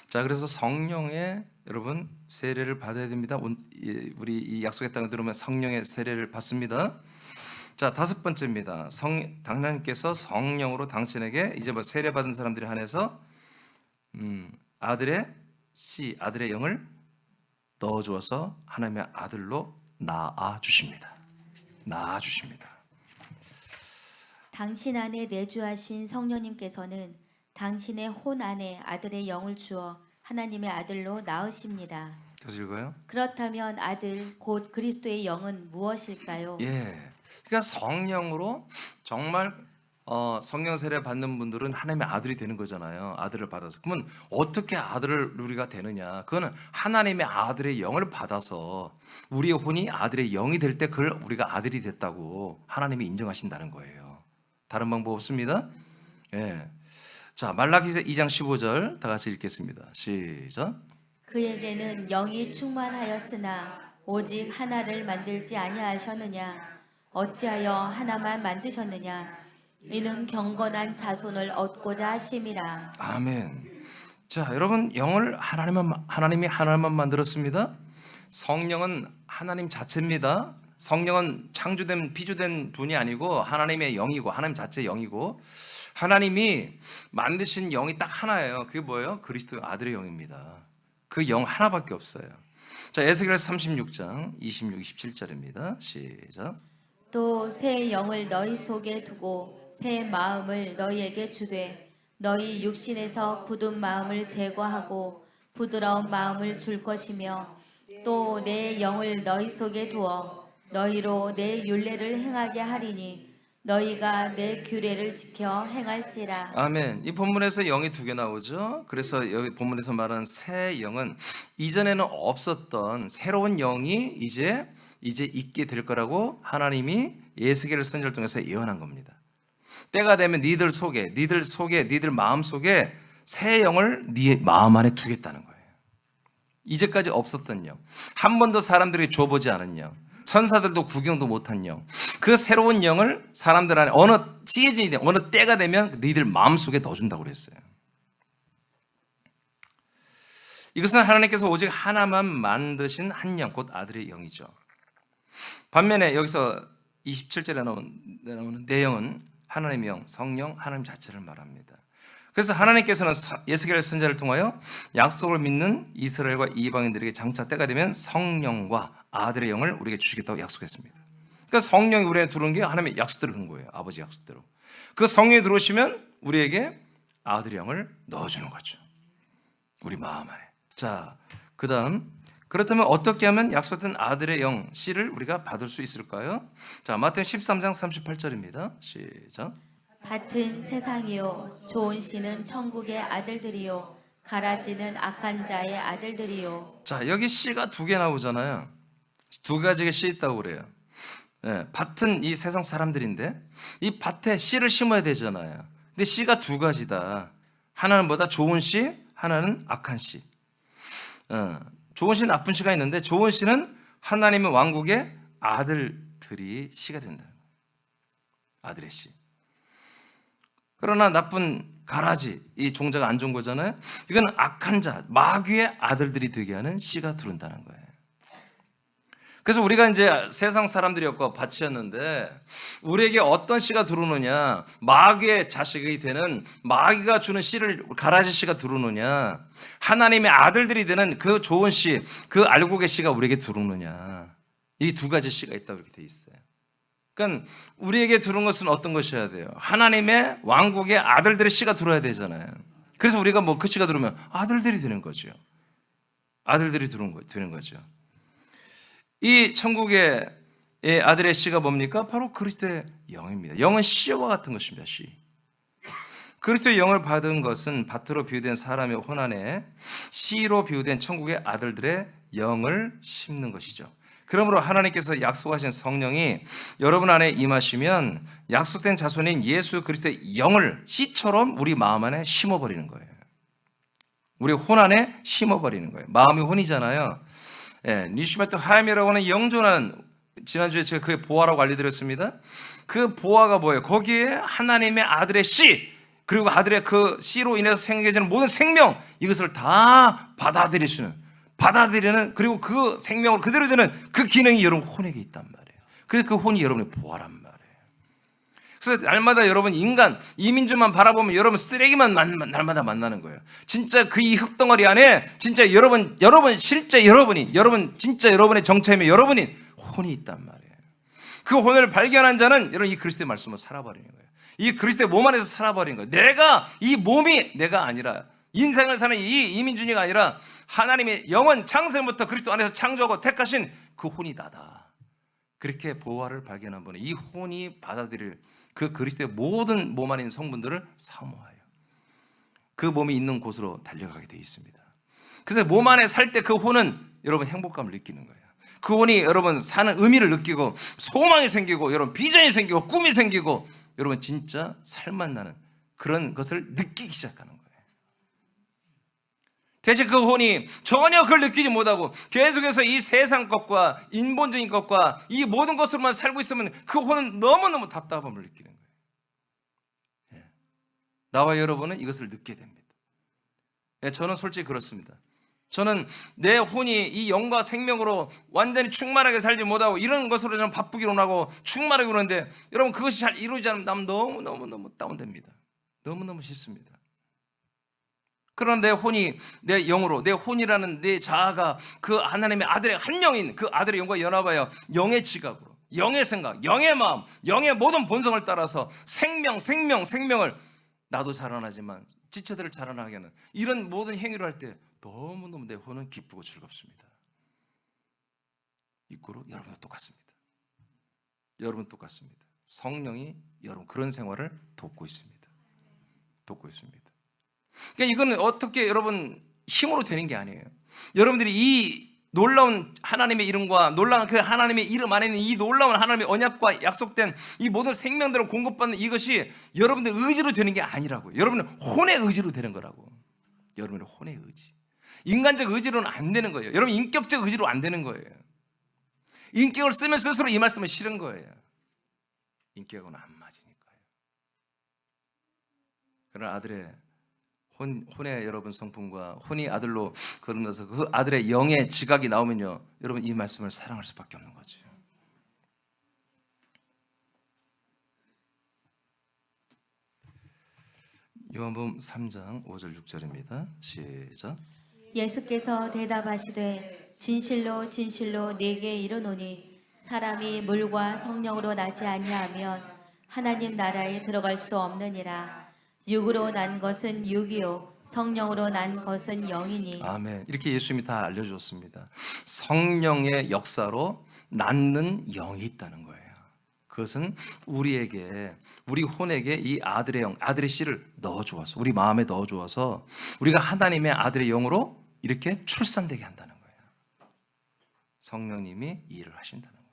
자, 그래서 성령의 여러분 세례를 받아야 됩니다. 우리 이 약속의 땅에 들어오면 성령의 세례를 받습니다. 자, 5번째입니다. 하나님께서 성령으로 당신에게 이제 뭐 세례 받은 사람들에 한해서 아들의 영을 넣어 주어서 하나님의 아들로 낳아 주십니다. 당신 안에 내주하신 성령님께서는 당신의 혼 안에 아들의 영을 주어 하나님의 아들로 낳으십니다. 계속 읽어요. 그렇다면 아들 곧 그리스도의 영은 무엇일까요? 예. 그러니까 성령으로 정말 성령 세례 받는 분들은 하나님의 아들이 되는 거잖아요. 아들을 받아서. 그러면 어떻게 아들을 우리가 되느냐? 그거는 하나님의 아들의 영을 받아서 우리의 혼이 아들의 영이 될 때 그걸 우리가 아들이 됐다고 하나님이 인정하신다는 거예요. 다른 방법 없습니다. 예. 자, 말라기서 2장 15절 다 같이 읽겠습니다. 시작. 그에게는 영이 충만하였으나 오직 하나를 만들지 아니하셨느냐? 어찌하여 하나만 만드셨느냐? 이는 경건한 자손을 얻고자 하심이라. 아멘. 자, 여러분, 영을 하나님이 하나만 만들었습니다. 성령은 하나님 자체입니다. 성령은 창조된 피조된 분이 아니고 하나님의 영이고 하나님 자체의 영이고, 하나님이 만드신 영이 딱 하나예요. 그게 뭐예요? 그리스도 아들의 영입니다. 그 영 하나밖에 없어요. 자, 에스겔서 36장 26, 27절입니다. 시작. 또 새 영을 너희 속에 두고 새 마음을 너희에게 주되 너희 육신에서 굳은 마음을 제거하고 부드러운 마음을 줄 것이며 또 내 영을 너희 속에 두어 너희로 내 율례를 행하게 하리니 너희가 내 규례를 지켜 행할지라. 아멘. 이 본문에서 영이 두 개 나오죠. 그래서 여기 본문에서 말하는 새 영은 이전에는 없었던 새로운 영이 이제 있게 될 거라고 하나님이 에스겔 선지자를 통해서 예언한 겁니다. 때가 되면 니들 마음 속에 새 영을 네 마음 안에 두겠다는 거예요. 이제까지 없었던 영, 한 번도 사람들이 줘보지 않은 영, 천사들도 구경도 못한 영, 그 새로운 영을 사람들 안에 어느 시즌이 되면, 어느 때가 되면 너희들 마음속에 넣어준다고 그랬어요. 이것은 하나님께서 오직 하나만 만드신 한 영, 곧 아들의 영이죠. 반면에 여기서 27절에 나오는 내용은 하나님의 영, 성령, 하나님 자체를 말합니다. 그래서 하나님께서는 에스겔 선지자를 통하여 약속을 믿는 이스라엘과 이방인들에게 장차 때가 되면 성령과 아들의 영을 우리에게 주시겠다고 약속했습니다. 그러니까 성령이 우리에게 들어오는 게 하나님의 약속대로 그런 거예요. 아버지 약속대로. 그 성령이 들어오시면 우리에게 아들의 영을 넣어주는 거죠. 우리 마음 안에. 자, 그 다음, 그렇다면 어떻게 하면 약속된 아들의 영, 씨를 우리가 받을 수 있을까요? 자, 마태복음 13장 38절입니다. 시작. 밭은 세상이요 좋은 씨는 천국의 아들들이요 가라지는 악한 자의 아들들이요. 자, 여기 씨가 두 개 나오잖아요. 두 가지의 씨 있다고 그래요. 예, 밭은 이 세상 사람들인데 이 밭에 씨를 심어야 되잖아요. 근데 씨가 두 가지다. 하나는 뭐다? 좋은 씨, 하나는 악한 씨. 좋은 씨, 나쁜 씨가 있는데 좋은 씨는 하나님의 왕국의 아들들이 씨가 된다. 아들의 씨. 그러나 나쁜 가라지, 이 종자가 안 좋은 거잖아요. 이건 악한 자, 마귀의 아들들이 되게 하는 씨가 들어온다는 거예요. 그래서 우리가 이제 세상 사람들이었고 밭이었는데 우리에게 어떤 씨가 들어오느냐, 마귀의 자식이 되는 마귀가 주는 씨를 가라지 씨가 들어오느냐, 하나님의 아들들이 되는 그 좋은 씨, 그 알곡의 씨가 우리에게 들어오느냐, 이 두 가지 씨가 있다고 이렇게 돼 있어요. 그러니까 우리에게 들어온 것은 어떤 것이어야 돼요? 하나님의 왕국의 아들들의 씨가 들어야 되잖아요. 그래서 우리가 뭐 그 씨가 들어오면 아들들이 되는 거죠. 아들들이 되는 거죠. 이 천국의 아들의 씨가 뭡니까? 바로 그리스도의 영입니다. 영은 씨와 같은 것입니다. 씨. 그리스도의 영을 받은 것은 밭으로 비유된 사람의 혼 안에 씨로 비유된 천국의 아들들의 영을 심는 것이죠. 그러므로 하나님께서 약속하신 성령이 여러분 안에 임하시면 약속된 자손인 예수 그리스도의 영을 씨처럼 우리 마음 안에 심어버리는 거예요. 우리 혼 안에 심어버리는 거예요. 마음이 혼이잖아요. 니슈마트 하임이라고 하는 영존하는, 지난주에 제가 그의 보화라고 알려드렸습니다. 그 보화가 뭐예요? 거기에 하나님의 아들의 씨, 그리고 아들의 그 씨로 인해서 생겨지는 모든 생명, 이것을 다 받아들이는, 그리고 그 생명을 그대로 되는 그 기능이 여러분 혼에게 있단 말이에요. 그래서 그 혼이 여러분의 보화란 말이에요. 그래서 날마다 여러분 인간, 이민주만 바라보면 여러분 쓰레기만 날마다 만나는 거예요. 진짜 그 이 흙덩어리 안에 진짜 여러분 실제 여러분 진짜 여러분의 정체이면 여러분이 혼이 있단 말이에요. 그 혼을 발견한 자는 여러분 이 그리스도의 말씀으로 살아버리는 거예요. 이 그리스도의 몸 안에서 살아버린 거예요. 내가, 이 몸이 내가 아니라, 인생을 사는 이 이민준이가 아니라 하나님의 영원 창세부터 그리스도 안에서 창조하고 택하신 그 혼이 나다. 그렇게 보화를 발견한 분은 이 혼이 받아들일 그 그리스도의 모든 몸 안에 있는 성분들을 사모하여 그 몸이 있는 곳으로 달려가게 되어 있습니다. 그래서 몸 안에 살 때 그 혼은 여러분 행복감을 느끼는 거예요. 그 혼이 여러분 사는 의미를 느끼고 소망이 생기고 여러분 비전이 생기고 꿈이 생기고 여러분 진짜 살맛 나는 그런 것을 느끼기 시작하는 거예요. 대체 그 혼이 전혀 그걸 느끼지 못하고 계속해서 이 세상 것과 인본적인 것과 이 모든 것으로만 살고 있으면 그 혼은 너무너무 답답함을 느끼는 거예요. 나와 여러분은 이것을 느끼게 됩니다. 저는 솔직히 그렇습니다. 저는 내 혼이 이 영과 생명으로 완전히 충만하게 살지 못하고 이런 것으로 저는 바쁘기로 하고 충만하게 그러는데 여러분 그것이 잘 이루어지지 않으면 너무너무 다운됩니다. 너무너무 싫습니다. 그러나 내 혼이, 내 영으로, 내 혼이라는 내 자아가 그 하나님의 아들의 한 영인 그 아들의 영과 연합하여 영의 지각으로, 영의 생각, 영의 마음, 영의 모든 본성을 따라서 생명을 나도 자라나지만 지체들을 자라나게 하는 이런 모든 행위를 할 때 너무너무 내 혼은 기쁘고 즐겁습니다. 이꼬로 여러분도 똑같습니다. 여러분 똑같습니다. 성령이 여러분 그런 생활을 돕고 있습니다. 그러니까 이거는 어떻게 여러분 힘으로 되는 게 아니에요. 여러분들이 이 놀라운 하나님의 이름과 놀라운 그 하나님의 이름 안에 있는 이 놀라운 하나님의 언약과 약속된 이 모든 생명들을 공급받는 이것이 여러분들 의지로 되는 게 아니라고요. 여러분의 혼의 의지로 되는 거라고. 여러분의 혼의 의지. 인간적 의지로는 안 되는 거예요. 여러분 인격적 의지로 안 되는 거예요. 인격을 쓰면 쓸수록 이 말씀은 싫은 거예요. 인격하고는 안 맞으니까요. 그러나 아들의 혼의 여러분 성품과 혼이 아들로 거듭나서 그 아들의 영의 지각이 나오면요, 여러분 이 말씀을 사랑할 수밖에 없는 거죠. 요한복음 3장 5절 6절입니다. 시작. 예수께서 대답하시되 진실로 진실로 네게 이르노니 사람이 물과 성령으로 나지 아니하면 하나님 나라에 들어갈 수 없느니라. 육으로 난 것은 육이요 성령으로 난 것은 영이니. 아멘. 이렇게 예수님이 다 알려주었습니다. 성령의 역사로 낳는 영이 있다는 거예요. 그것은 우리에게, 우리 혼에게 이 아들의 영, 아들의 씨를 넣어주어서, 우리 마음에 넣어주어서 우리가 하나님의 아들의 영으로 이렇게 출산되게 한다는 거예요. 성령님이 이 일을 하신다는 거예요.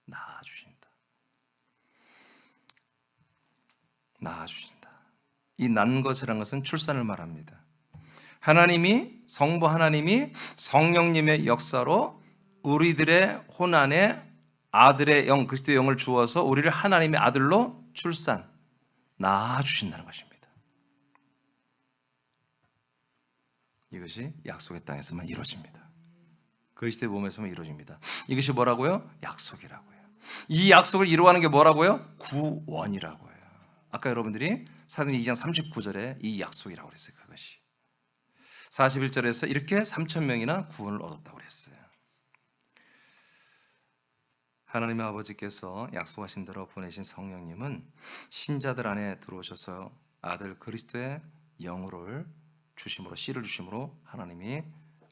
낳아주신다. 이 난 것이라는 것은 출산을 말합니다. 하나님이, 성부 하나님이 성령님의 역사로 우리들의 혼 안에 아들의 영, 그리스도의 영을 주어서 우리를 하나님의 아들로 낳아주신다는 것입니다. 이것이 약속의 땅에서만 이루어집니다. 그리스도의 몸에서만 이루어집니다. 이것이 뭐라고요? 약속이라고요. 이 약속을 이루어가는 게 뭐라고요? 구원이라고요. 아까 여러분들이 사도행전 2장 39절에 이 약속이라고 그랬어요. 그것이 41절에서 이렇게 3,000명이나 구원을 얻었다고 그랬어요. 하나님의 아버지께서 약속하신 대로 보내신 성령님은 신자들 안에 들어오셔서 아들 그리스도의 영을 주심으로, 씨를 주심으로 하나님이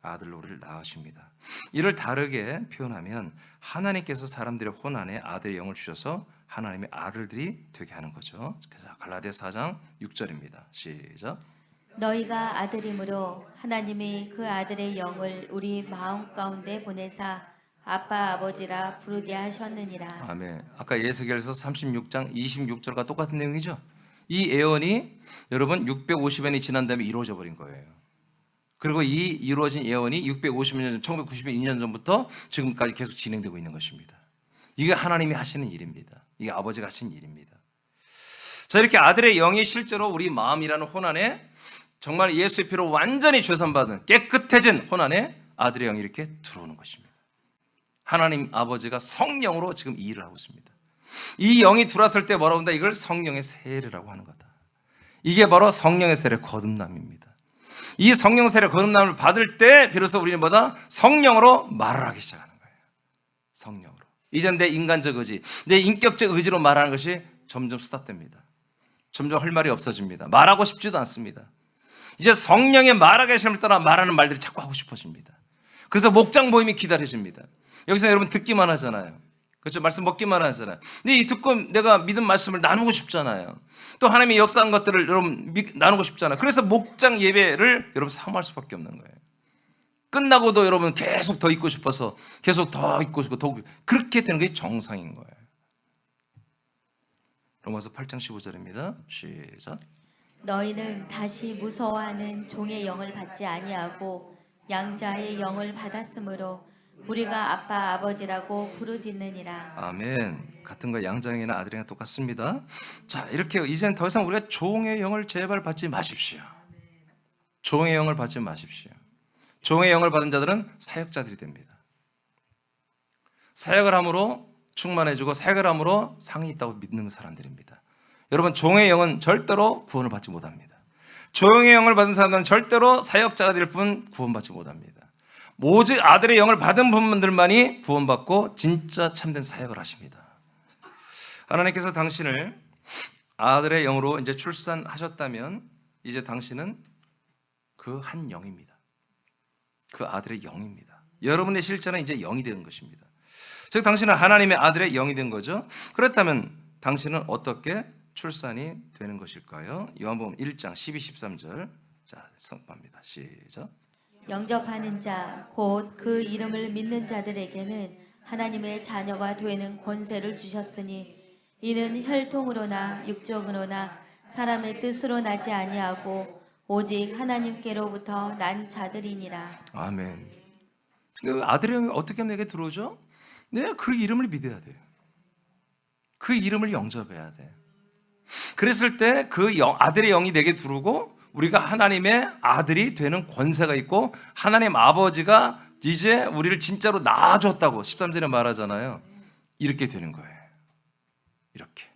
아들로 우리를 낳으십니다. 이를 다르게 표현하면 하나님께서 사람들의 혼 안에 아들의 영을 주셔서 하나님의 아들들이 되게 하는 거죠. 그래서 갈라디아서 4장 6절입니다. 시작. 너희가 아들이므로 하나님이 그 아들의 영을 우리 마음 가운데 보내사 아빠 아버지라 부르게 하셨느니라. 아멘. 아까 예수계에서 36장 26절과 똑같은 내용이죠. 이 예언이 여러분 650년이 지난 다음에 이루어져 버린 거예요. 그리고 이 이루어진 예언이 650년 전, 1992년 전부터 지금까지 계속 진행되고 있는 것입니다. 이게 하나님이 하시는 일입니다. 이게 아버지가 하신 일입니다. 자, 이렇게 아들의 영이 실제로 우리 마음이라는 혼 안에 정말 예수의 피로 완전히 죄산받은 깨끗해진 혼 안에 아들의 영이 이렇게 들어오는 것입니다. 하나님 아버지가 성령으로 지금 이 일을 하고 있습니다. 이 영이 들어왔을 때 뭐라고 한다? 이걸 성령의 세례라고 하는 거다. 이게 바로 성령의 세례 거듭남입니다. 이 성령 세례 거듭남을 받을 때 비로소 우리는 뭐다? 성령으로 말을 하기 시작하는 거예요. 성령으로. 이젠 내 인간적 의지, 내 인격적 의지로 말하는 것이 점점 스탑됩니다. 점점 할 말이 없어집니다. 말하고 싶지도 않습니다. 이제 성령의 말하게 하심을 따라 말하는 말들이 자꾸 하고 싶어집니다. 그래서 목장 모임이 기다려집니다. 여기서 여러분 듣기만 하잖아요. 그렇죠? 말씀 먹기만 하잖아요. 근데 이 듣고 내가 믿은 말씀을 나누고 싶잖아요. 또 하나님의 역사한 것들을 여러분 나누고 싶잖아요. 그래서 목장 예배를 여러분 사모할 수밖에 없는 거예요. 끝나고도 여러분 계속 더 있고 싶어서 계속 더 있고 싶고 더 그렇게 되는 게 정상인 거예요. 로마서 8장 15절입니다. 시작. 너희는 다시 무서워하는 종의 영을 받지 아니하고 양자의 영을 받았으므로 우리가 아빠 아버지라고 부르짖느니라. 아멘. 같은 거 양자형이나 아들이나 똑같습니다. 자, 이렇게 이제는 더 이상 우리가 종의 영을 제발 받지 마십시오. 종의 영을 받지 마십시오. 종의 영을 받은 자들은 사역자들이 됩니다. 사역을 함으로 충만해지고 사역을 함으로 상이 있다고 믿는 사람들입니다. 여러분, 종의 영은 절대로 구원을 받지 못합니다. 종의 영을 받은 사람들은 절대로 사역자가 될 뿐 구원받지 못합니다. 오직 아들의 영을 받은 분들만이 구원받고 진짜 참된 사역을 하십니다. 하나님께서 당신을 아들의 영으로 이제 출산하셨다면 이제 당신은 그 한 영입니다. 그 아들의 영입니다. 여러분의 실제는 이제 영이 되는 것입니다. 즉 당신은 하나님의 아들의 영이 된 거죠. 그렇다면 당신은 어떻게 출산이 되는 것일까요? 요한복음 1장 12, 13절. 자, 선포합니다. 시작. 영접하는 자 곧 그 이름을 믿는 자들에게는 하나님의 자녀가 되는 권세를 주셨으니 이는 혈통으로나 육적으로나 사람의 뜻으로 나지 아니하고 오직 하나님께로부터 난 자들이니라. 아멘. 그 아들의 영이 어떻게 하면 내게 들어오죠? 내가 그 이름을 믿어야 돼요. 그 이름을 영접해야 돼. 그랬을 때 그 아들의 영이 내게 들어오고 우리가 하나님의 아들이 되는 권세가 있고 하나님 아버지가 이제 우리를 진짜로 낳아줬다고 13절에 말하잖아요. 이렇게 되는 거예요. 이렇게.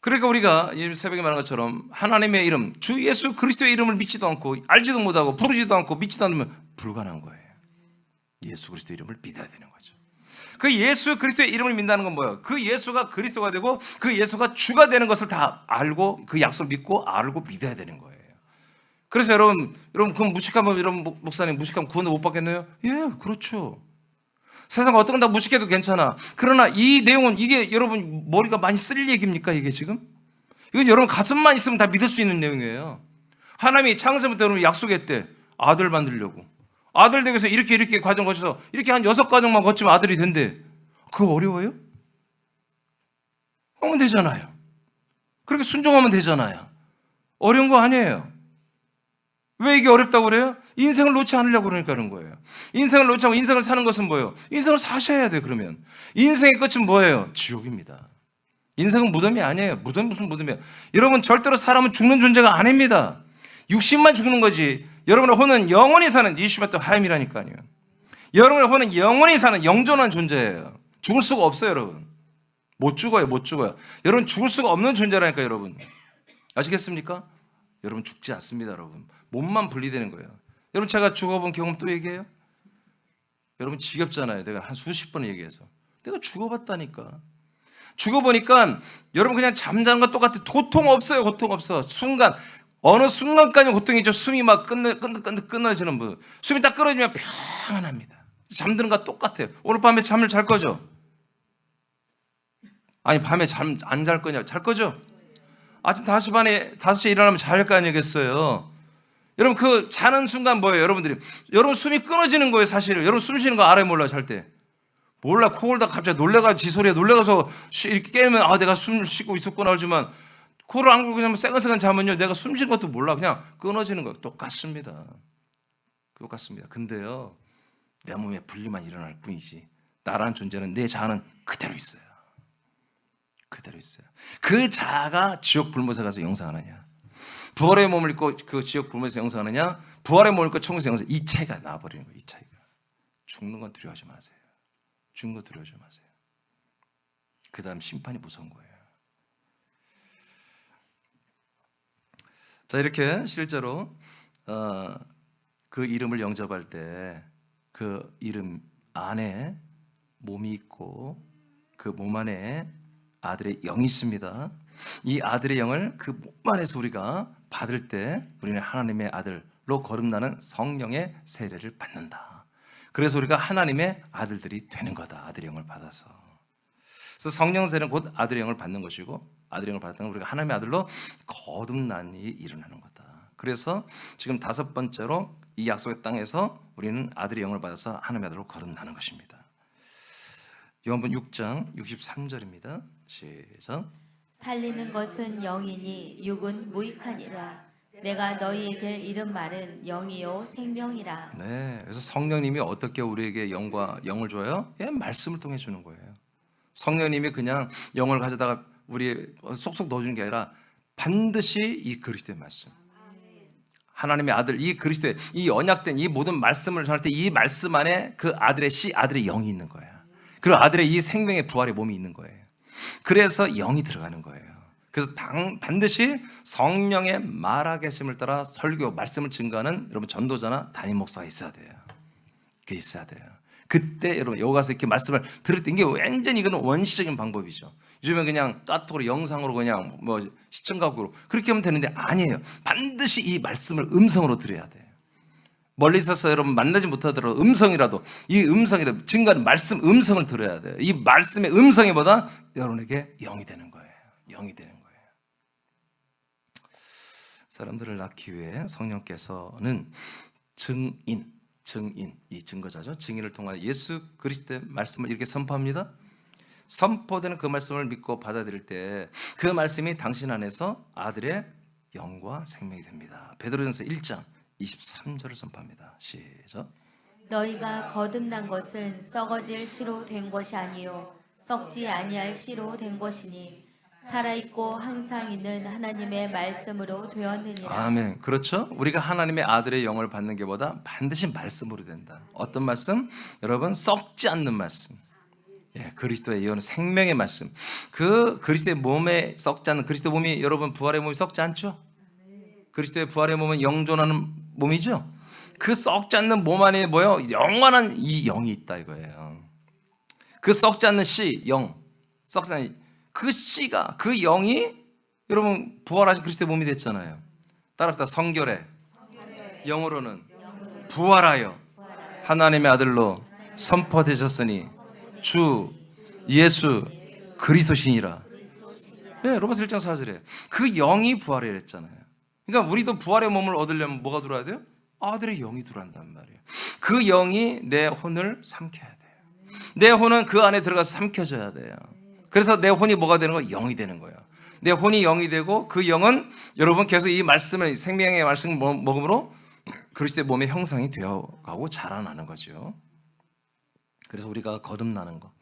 그러니까 우리가 새벽에 말한 것처럼 하나님의 이름, 주 예수 그리스도의 이름을 믿지도 않고 알지도 못하고 부르지도 않고 믿지도 않으면 불가능한 거예요. 예수 그리스도의 이름을 믿어야 되는 거죠. 그 예수 그리스도의 이름을 믿는다는 건 뭐예요? 그 예수가 그리스도가 되고 그 예수가 주가 되는 것을 다 알고 그 약속을 믿고 알고 믿어야 되는 거예요. 그래서 여러분 그럼 무식하면 여러분 목사님 무식하면 구원을 못 받겠네요? 예, 그렇죠. 세상 어떤 건 다 무식해도 괜찮아. 그러나 이 내용은 이게 여러분 머리가 많이 쓸 얘기입니까? 이게 지금? 이건 여러분 가슴만 있으면 다 믿을 수 있는 내용이에요. 하나님이 창세부터 여러분 약속했대. 아들 만들려고. 아들 되기 위해서 이렇게 과정 거쳐서 이렇게 한 6과정만 거치면 아들이 된대. 그거 어려워요? 하면 되잖아요. 그렇게 순종하면 되잖아요. 어려운 거 아니에요. 왜 이게 어렵다고 그래요? 인생을 놓지 않으려고 그러니까 그런 거예요. 인생을 놓지 않고 인생을 사는 것은 뭐예요? 인생을 사셔야 돼요. 그러면 인생의 끝은 뭐예요? 지옥입니다. 인생은 무덤이 아니에요. 무덤 무슨 무덤이에요? 여러분 절대로 사람은 죽는 존재가 아닙니다. 육신만 죽는 거지. 여러분의 혼은 영원히 사는 이슈마또 하임이라니까요. 여러분의 혼은 영원히 사는 영존한 존재예요. 죽을 수가 없어요, 여러분. 못 죽어요. 여러분 죽을 수가 없는 존재라니까, 여러분. 아시겠습니까? 여러분 죽지 않습니다, 여러분. 몸만 분리되는 거예요. 여러분 제가 죽어본 경험 또 얘기해요? 여러분 지겹잖아요. 내가 한 수십 번 얘기해서. 내가 죽어봤다니까. 죽어보니까 여러분 그냥 잠자는 것 똑같아. 고통 없어요. 고통 없어. 순간 어느 순간까지 고통이 있죠. 숨이 막 끊어지는 분. 숨이 딱 끊어지면 평안합니다. 잠드는 것 똑같아요. 오늘 밤에 잠을 잘 거죠? 아니 밤에 잠 안 잘 거냐? 잘 거죠? 아침 5시 반에 5시에 일어나면 잘 거 아니겠어요? 여러분 그 자는 순간 뭐예요? 여러분들이 여러분 숨이 끊어지는 거예요. 사실은 여러분 숨 쉬는 거 알아요? 몰라요? 잘 때 몰라. 코 골다 갑자기 놀래가 지 소리에 놀래가서 이렇게 깨면 아 내가 숨을 쉬고 있었구나 하지만 코를 안 굴고 그냥 새근새근 자면요 내가 숨 쉬는 것도 몰라. 그냥 끊어지는 거 똑같습니다. 똑같습니다. 근데요 내 몸에 분리만 일어날 뿐이지 나라는 존재는 내 자아는 그대로 있어요. 그대로 있어요. 그 자아가 지옥 불못에 가서 영생하느냐, 부활의 몸을 입고 그 지옥 불못에서 영생하느냐, 부활의 몸을 입고 천국에서 영생, 이 차이가 나와버리는 거예요. 이 차이가. 죽는 건 두려워하지 마세요. 죽는 거 두려워하지 마세요. 그 다음 심판이 무서운 거예요. 자, 이렇게 실제로 그 이름을 영접할 때 그 이름 안에 몸이 있고 그 몸 안에 아들의 영이 있습니다. 이 아들의 영을 그 몸 안에서 우리가 받을 때 우리는 하나님의 아들로 거듭나는 성령의 세례를 받는다. 그래서 우리가 하나님의 아들들이 되는 거다. 아들의 영을 받아서. 그래서 성령 세례는 곧 아들의 영을 받는 것이고 아들의 영을 받았다는 우리가 하나님의 아들로 거듭난 일이 일어나는 거다. 그래서 지금 5번째로 이 약속의 땅에서 우리는 아들의 영을 받아서 하나님의 아들로 거듭나는 것입니다. 요한복음 6장 63절입니다. 시작. 살리는 것은 영이니 육은 무익하니라. 내가 너희에게 이른 말은 영이요 생명이라. 네, 그래서 성령님이 어떻게 우리에게 영과 영을 줘요? 예, 말씀을 통해 주는 거예요. 성령님이 그냥 영을 가져다가 우리 쏙쏙 넣어주는 게 아니라 반드시 이 그리스도의 말씀, 하나님의 아들, 이 그리스도의 이 언약된 이 모든 말씀을 전할 때 이 말씀 안에 그 아들의 씨, 아들의 영이 있는 거예요. 그리고 아들의 이 생명의 부활의 몸이 있는 거예요. 그래서 영이 들어가는 거예요. 그래서 반드시 성령의 말하계심을 따라 설교, 말씀을 증거하는 여러분 전도자나 담임 목사가 있어야 돼요. 그게 있어야 돼요. 그때 여러분 여기 가서 이렇게 말씀을 들을 때 이게 완전히 이거는 원시적인 방법이죠. 요즘에 그냥 따톡으로 영상으로 그냥 뭐 시청각으로 그렇게 하면 되는데 아니에요. 반드시 이 말씀을 음성으로 들어야 돼요. 멀리 있어서 여러분 만나지 못하더라도 음성이라도 이 음성이라도 증거하는 말씀 음성을 들어야 돼요. 이 말씀의 음성이 뭐다? 여러분에게 영이 되는 거예요. 영이 되는 거예요. 사람들을 낳기 위해 성령께서는 증인, 이 증거자죠. 증인을 통하여 예수 그리스도의 말씀을 이렇게 선포합니다. 선포되는 그 말씀을 믿고 받아들일 때 그 말씀이 당신 안에서 아들의 영과 생명이 됩니다. 베드로전서 1장 23절을 선포합니다. 시작. 너희가 거듭난 것은 썩어질 씨로 된 것이 아니요 썩지 아니할 씨로 된 것이니 살아있고 항상 있는 하나님의 말씀으로 되었느니라. 아멘. 그렇죠? 우리가 하나님의 아들의 영을 받는 게 보다 반드시 말씀으로 된다. 어떤 말씀? 여러분 썩지 않는 말씀. 예, 그리스도의 예언 생명의 말씀. 그 그리스도의 몸에 썩지 않는 그리스도 몸이 여러분 부활의 몸이 썩지 않죠? 그리스도의 부활의 몸은 영존하는 몸이죠. 그 썩지 않는 몸 안에 뭐요? 영원한 이 영이 있다 이거예요. 그 썩지 않는 씨, 영, 썩지 않는 그 씨가 그 영이 여러분 부활하신 그리스도의 몸이 됐잖아요. 따라합시다. 성결해. 영으로는 부활하여 하나님의 아들로 선포되셨으니 주 예수 그리스도시니라. 네, 로마서 1장 4절에 그 영이 부활해 했잖아요. 그러니까 우리도 부활의 몸을 얻으려면 뭐가 들어야 돼요? 아들의 영이 들어간단 말이에요. 그 영이 내 혼을 삼켜야 돼요. 내 혼은 그 안에 들어가서 삼켜져야 돼요. 그래서 내 혼이 뭐가 되는 거예요? 영이 되는 거예요. 내 혼이 영이 되고 그 영은 여러분 계속 이 말씀을 생명의 말씀을 먹음으로 그리스도의 몸의 형상이 되어가고 자라나는 거죠. 그래서 우리가 거듭나는 거,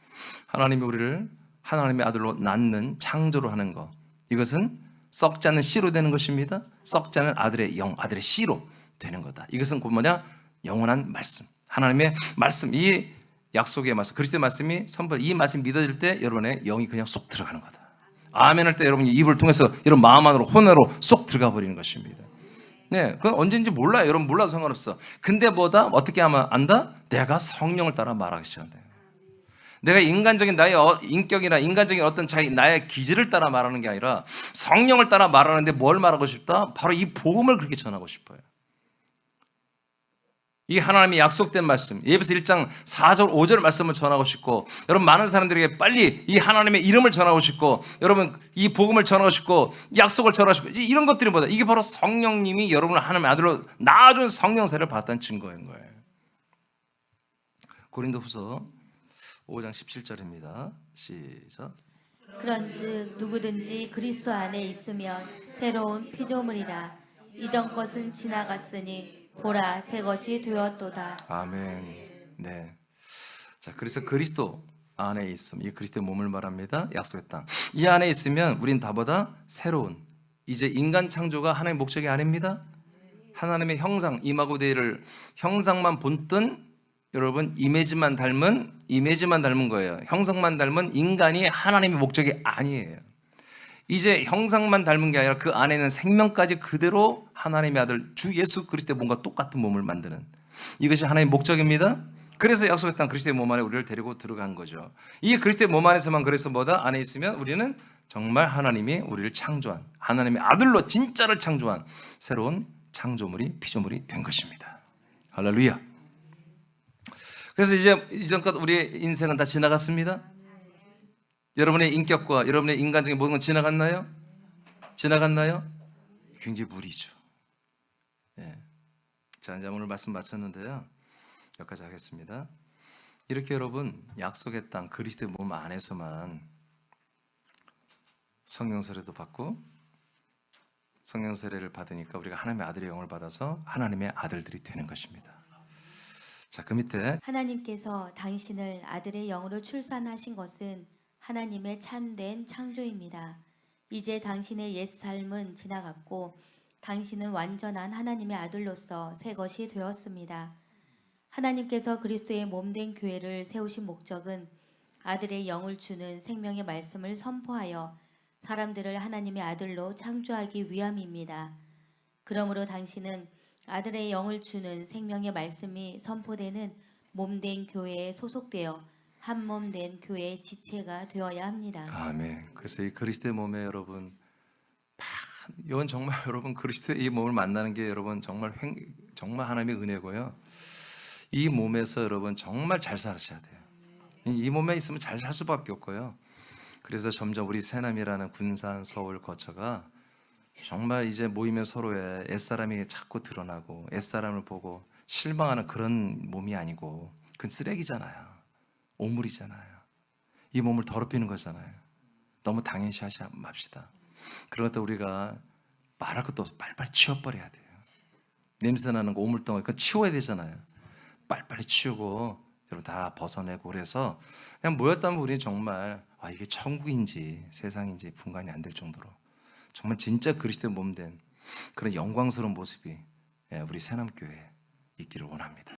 하나님이 우리를 하나님의 아들로 낳는 창조로 하는 거, 이것은 썩지 않는 씨로 되는 것입니다. 썩지 않은 아들의 영, 아들의 씨로 되는 거다. 이것은 곧 뭐냐? 영원한 말씀, 하나님의 말씀, 이 약속의 말씀, 그리스도의 말씀이 선포, 이 말씀이 믿어질 때 여러분의 영이 그냥 쏙 들어가는 거다. 아멘 할 때 여러분이 입을 통해서 여러분 마음 안으로 혼으로 쏙 들어가 버리는 것입니다. 네, 그건 언제인지 몰라요. 여러분 몰라도 상관없어. 근데 뭐다? 어떻게 하면 안다? 내가 성령을 따라 말하기 시작한다. 내가 인간적인 나의 인격이나 인간적인 어떤 나의 기질을 따라 말하는 게 아니라 성령을 따라 말하는데 뭘 말하고 싶다? 바로 이 복음을 그렇게 전하고 싶어요. 이 하나님의 약속된 말씀, 예배서 1장 4절 5절 말씀을 전하고 싶고, 여러분 많은 사람들에게 빨리 이 하나님의 이름을 전하고 싶고, 여러분 이 복음을 전하고 싶고, 약속을 전하고 싶고, 이런 것들이 뭐다? 이게 바로 성령님이 여러분을 하나님의 아들로 낳아준 성령세를 받았다는 증거인 거예요. 고린도후서 5장 17절입니다. 시작. 그런즉 누구든지 그리스도 안에 있으면 새로운 피조물이라. 이전 것은 지나갔으니 보라 새 것이 되었도다. 아멘. 네. 자, 그래서 그리스도 안에 있음, 이 그리스도의 몸을 말합니다. 약속의 땅. 이 안에 있으면 우린 다보다 새로운, 이제 인간 창조가 하나님의 목적이 아닙니다. 하나님의 형상, 이마고데이를 형상만 본뜬 여러분 이미지만 닮은 거예요. 형상만 닮은 인간이 하나님의 목적이 아니에요. 이제 형상만 닮은 게 아니라 그 안에는 생명까지 그대로 하나님의 아들 주 예수 그리스도의 몸과 똑같은 몸을 만드는, 이것이 하나님의 목적입니다. 그래서 약속의 땅 그리스도의 몸 안에 우리를 데리고 들어간 거죠. 이 그리스도의 몸 안에서만, 그래서 뭐다? 안에 있으면 우리는 정말 하나님이 우리를 창조한, 하나님의 아들로 진짜를 창조한 새로운 창조물이, 피조물이 된 것입니다. 할렐루야. 그래서 이제 이전껏 우리의 인생은 다 지나갔습니다. 여러분의 인격과 여러분의 인간적인 모든 건 지나갔나요? 지나갔나요? 굉장히 무리죠. 예. 자, 이제 오늘 말씀 마쳤는데요. 여기까지 하겠습니다. 이렇게 여러분 약속의 땅 그리스도의 몸 안에서만 성령 세례도 받고, 성령 세례를 받으니까 우리가 하나님의 아들의 영을 받아서 하나님의 아들들이 되는 것입니다. 자, 그 밑에 하나님께서 당신을 아들의 영으로 출산하신 것은 하나님의 참된 창조입니다. 이제 당신의 옛 삶은 지나갔고 당신은 완전한 하나님의 아들로서 새 것이 되었습니다. 하나님께서 그리스도의 몸된 교회를 세우신 목적은 아들의 영을 주는 생명의 말씀을 선포하여 사람들을 하나님의 아들로 창조하기 위함입니다. 그러므로 당신은 아들의 영을 주는 생명의 말씀이 선포되는 몸된 교회에 소속되어 한 몸 된 교회의 지체가 되어야 합니다. 아멘. 그래서 이 그리스도의 몸에 여러분, 이건 정말 여러분 그리스도의 이 몸을 만나는 게 여러분 정말 하나님의 은혜고요. 이 몸에서 여러분 정말 잘 사셔야 돼요. 이 몸에 있으면 잘 살 수밖에 없고요. 그래서 점점 우리 새남이라는 군산, 서울 거처가 정말 이제 모이면 서로의 옛사람이 자꾸 드러나고 옛사람을 보고 실망하는 그런 몸이 아니고, 그건 쓰레기잖아요. 오물이잖아요. 이 몸을 더럽히는 거잖아요. 너무 당연시하지 맙시다. 그런 것도 우리가 말할 것도 없어. 빨리빨리 치워버려야 돼요. 냄새나는 거 오물덩어리 그거 치워야 되잖아요. 빨리빨리 치우고 여러분 다 벗어내고, 그래서 그냥 모였다면 우리는 정말 이게 천국인지 세상인지 분간이 안 될 정도로 정말 진짜 그리스도의 몸된 그런 영광스러운 모습이 우리 새남교회에 있기를 원합니다.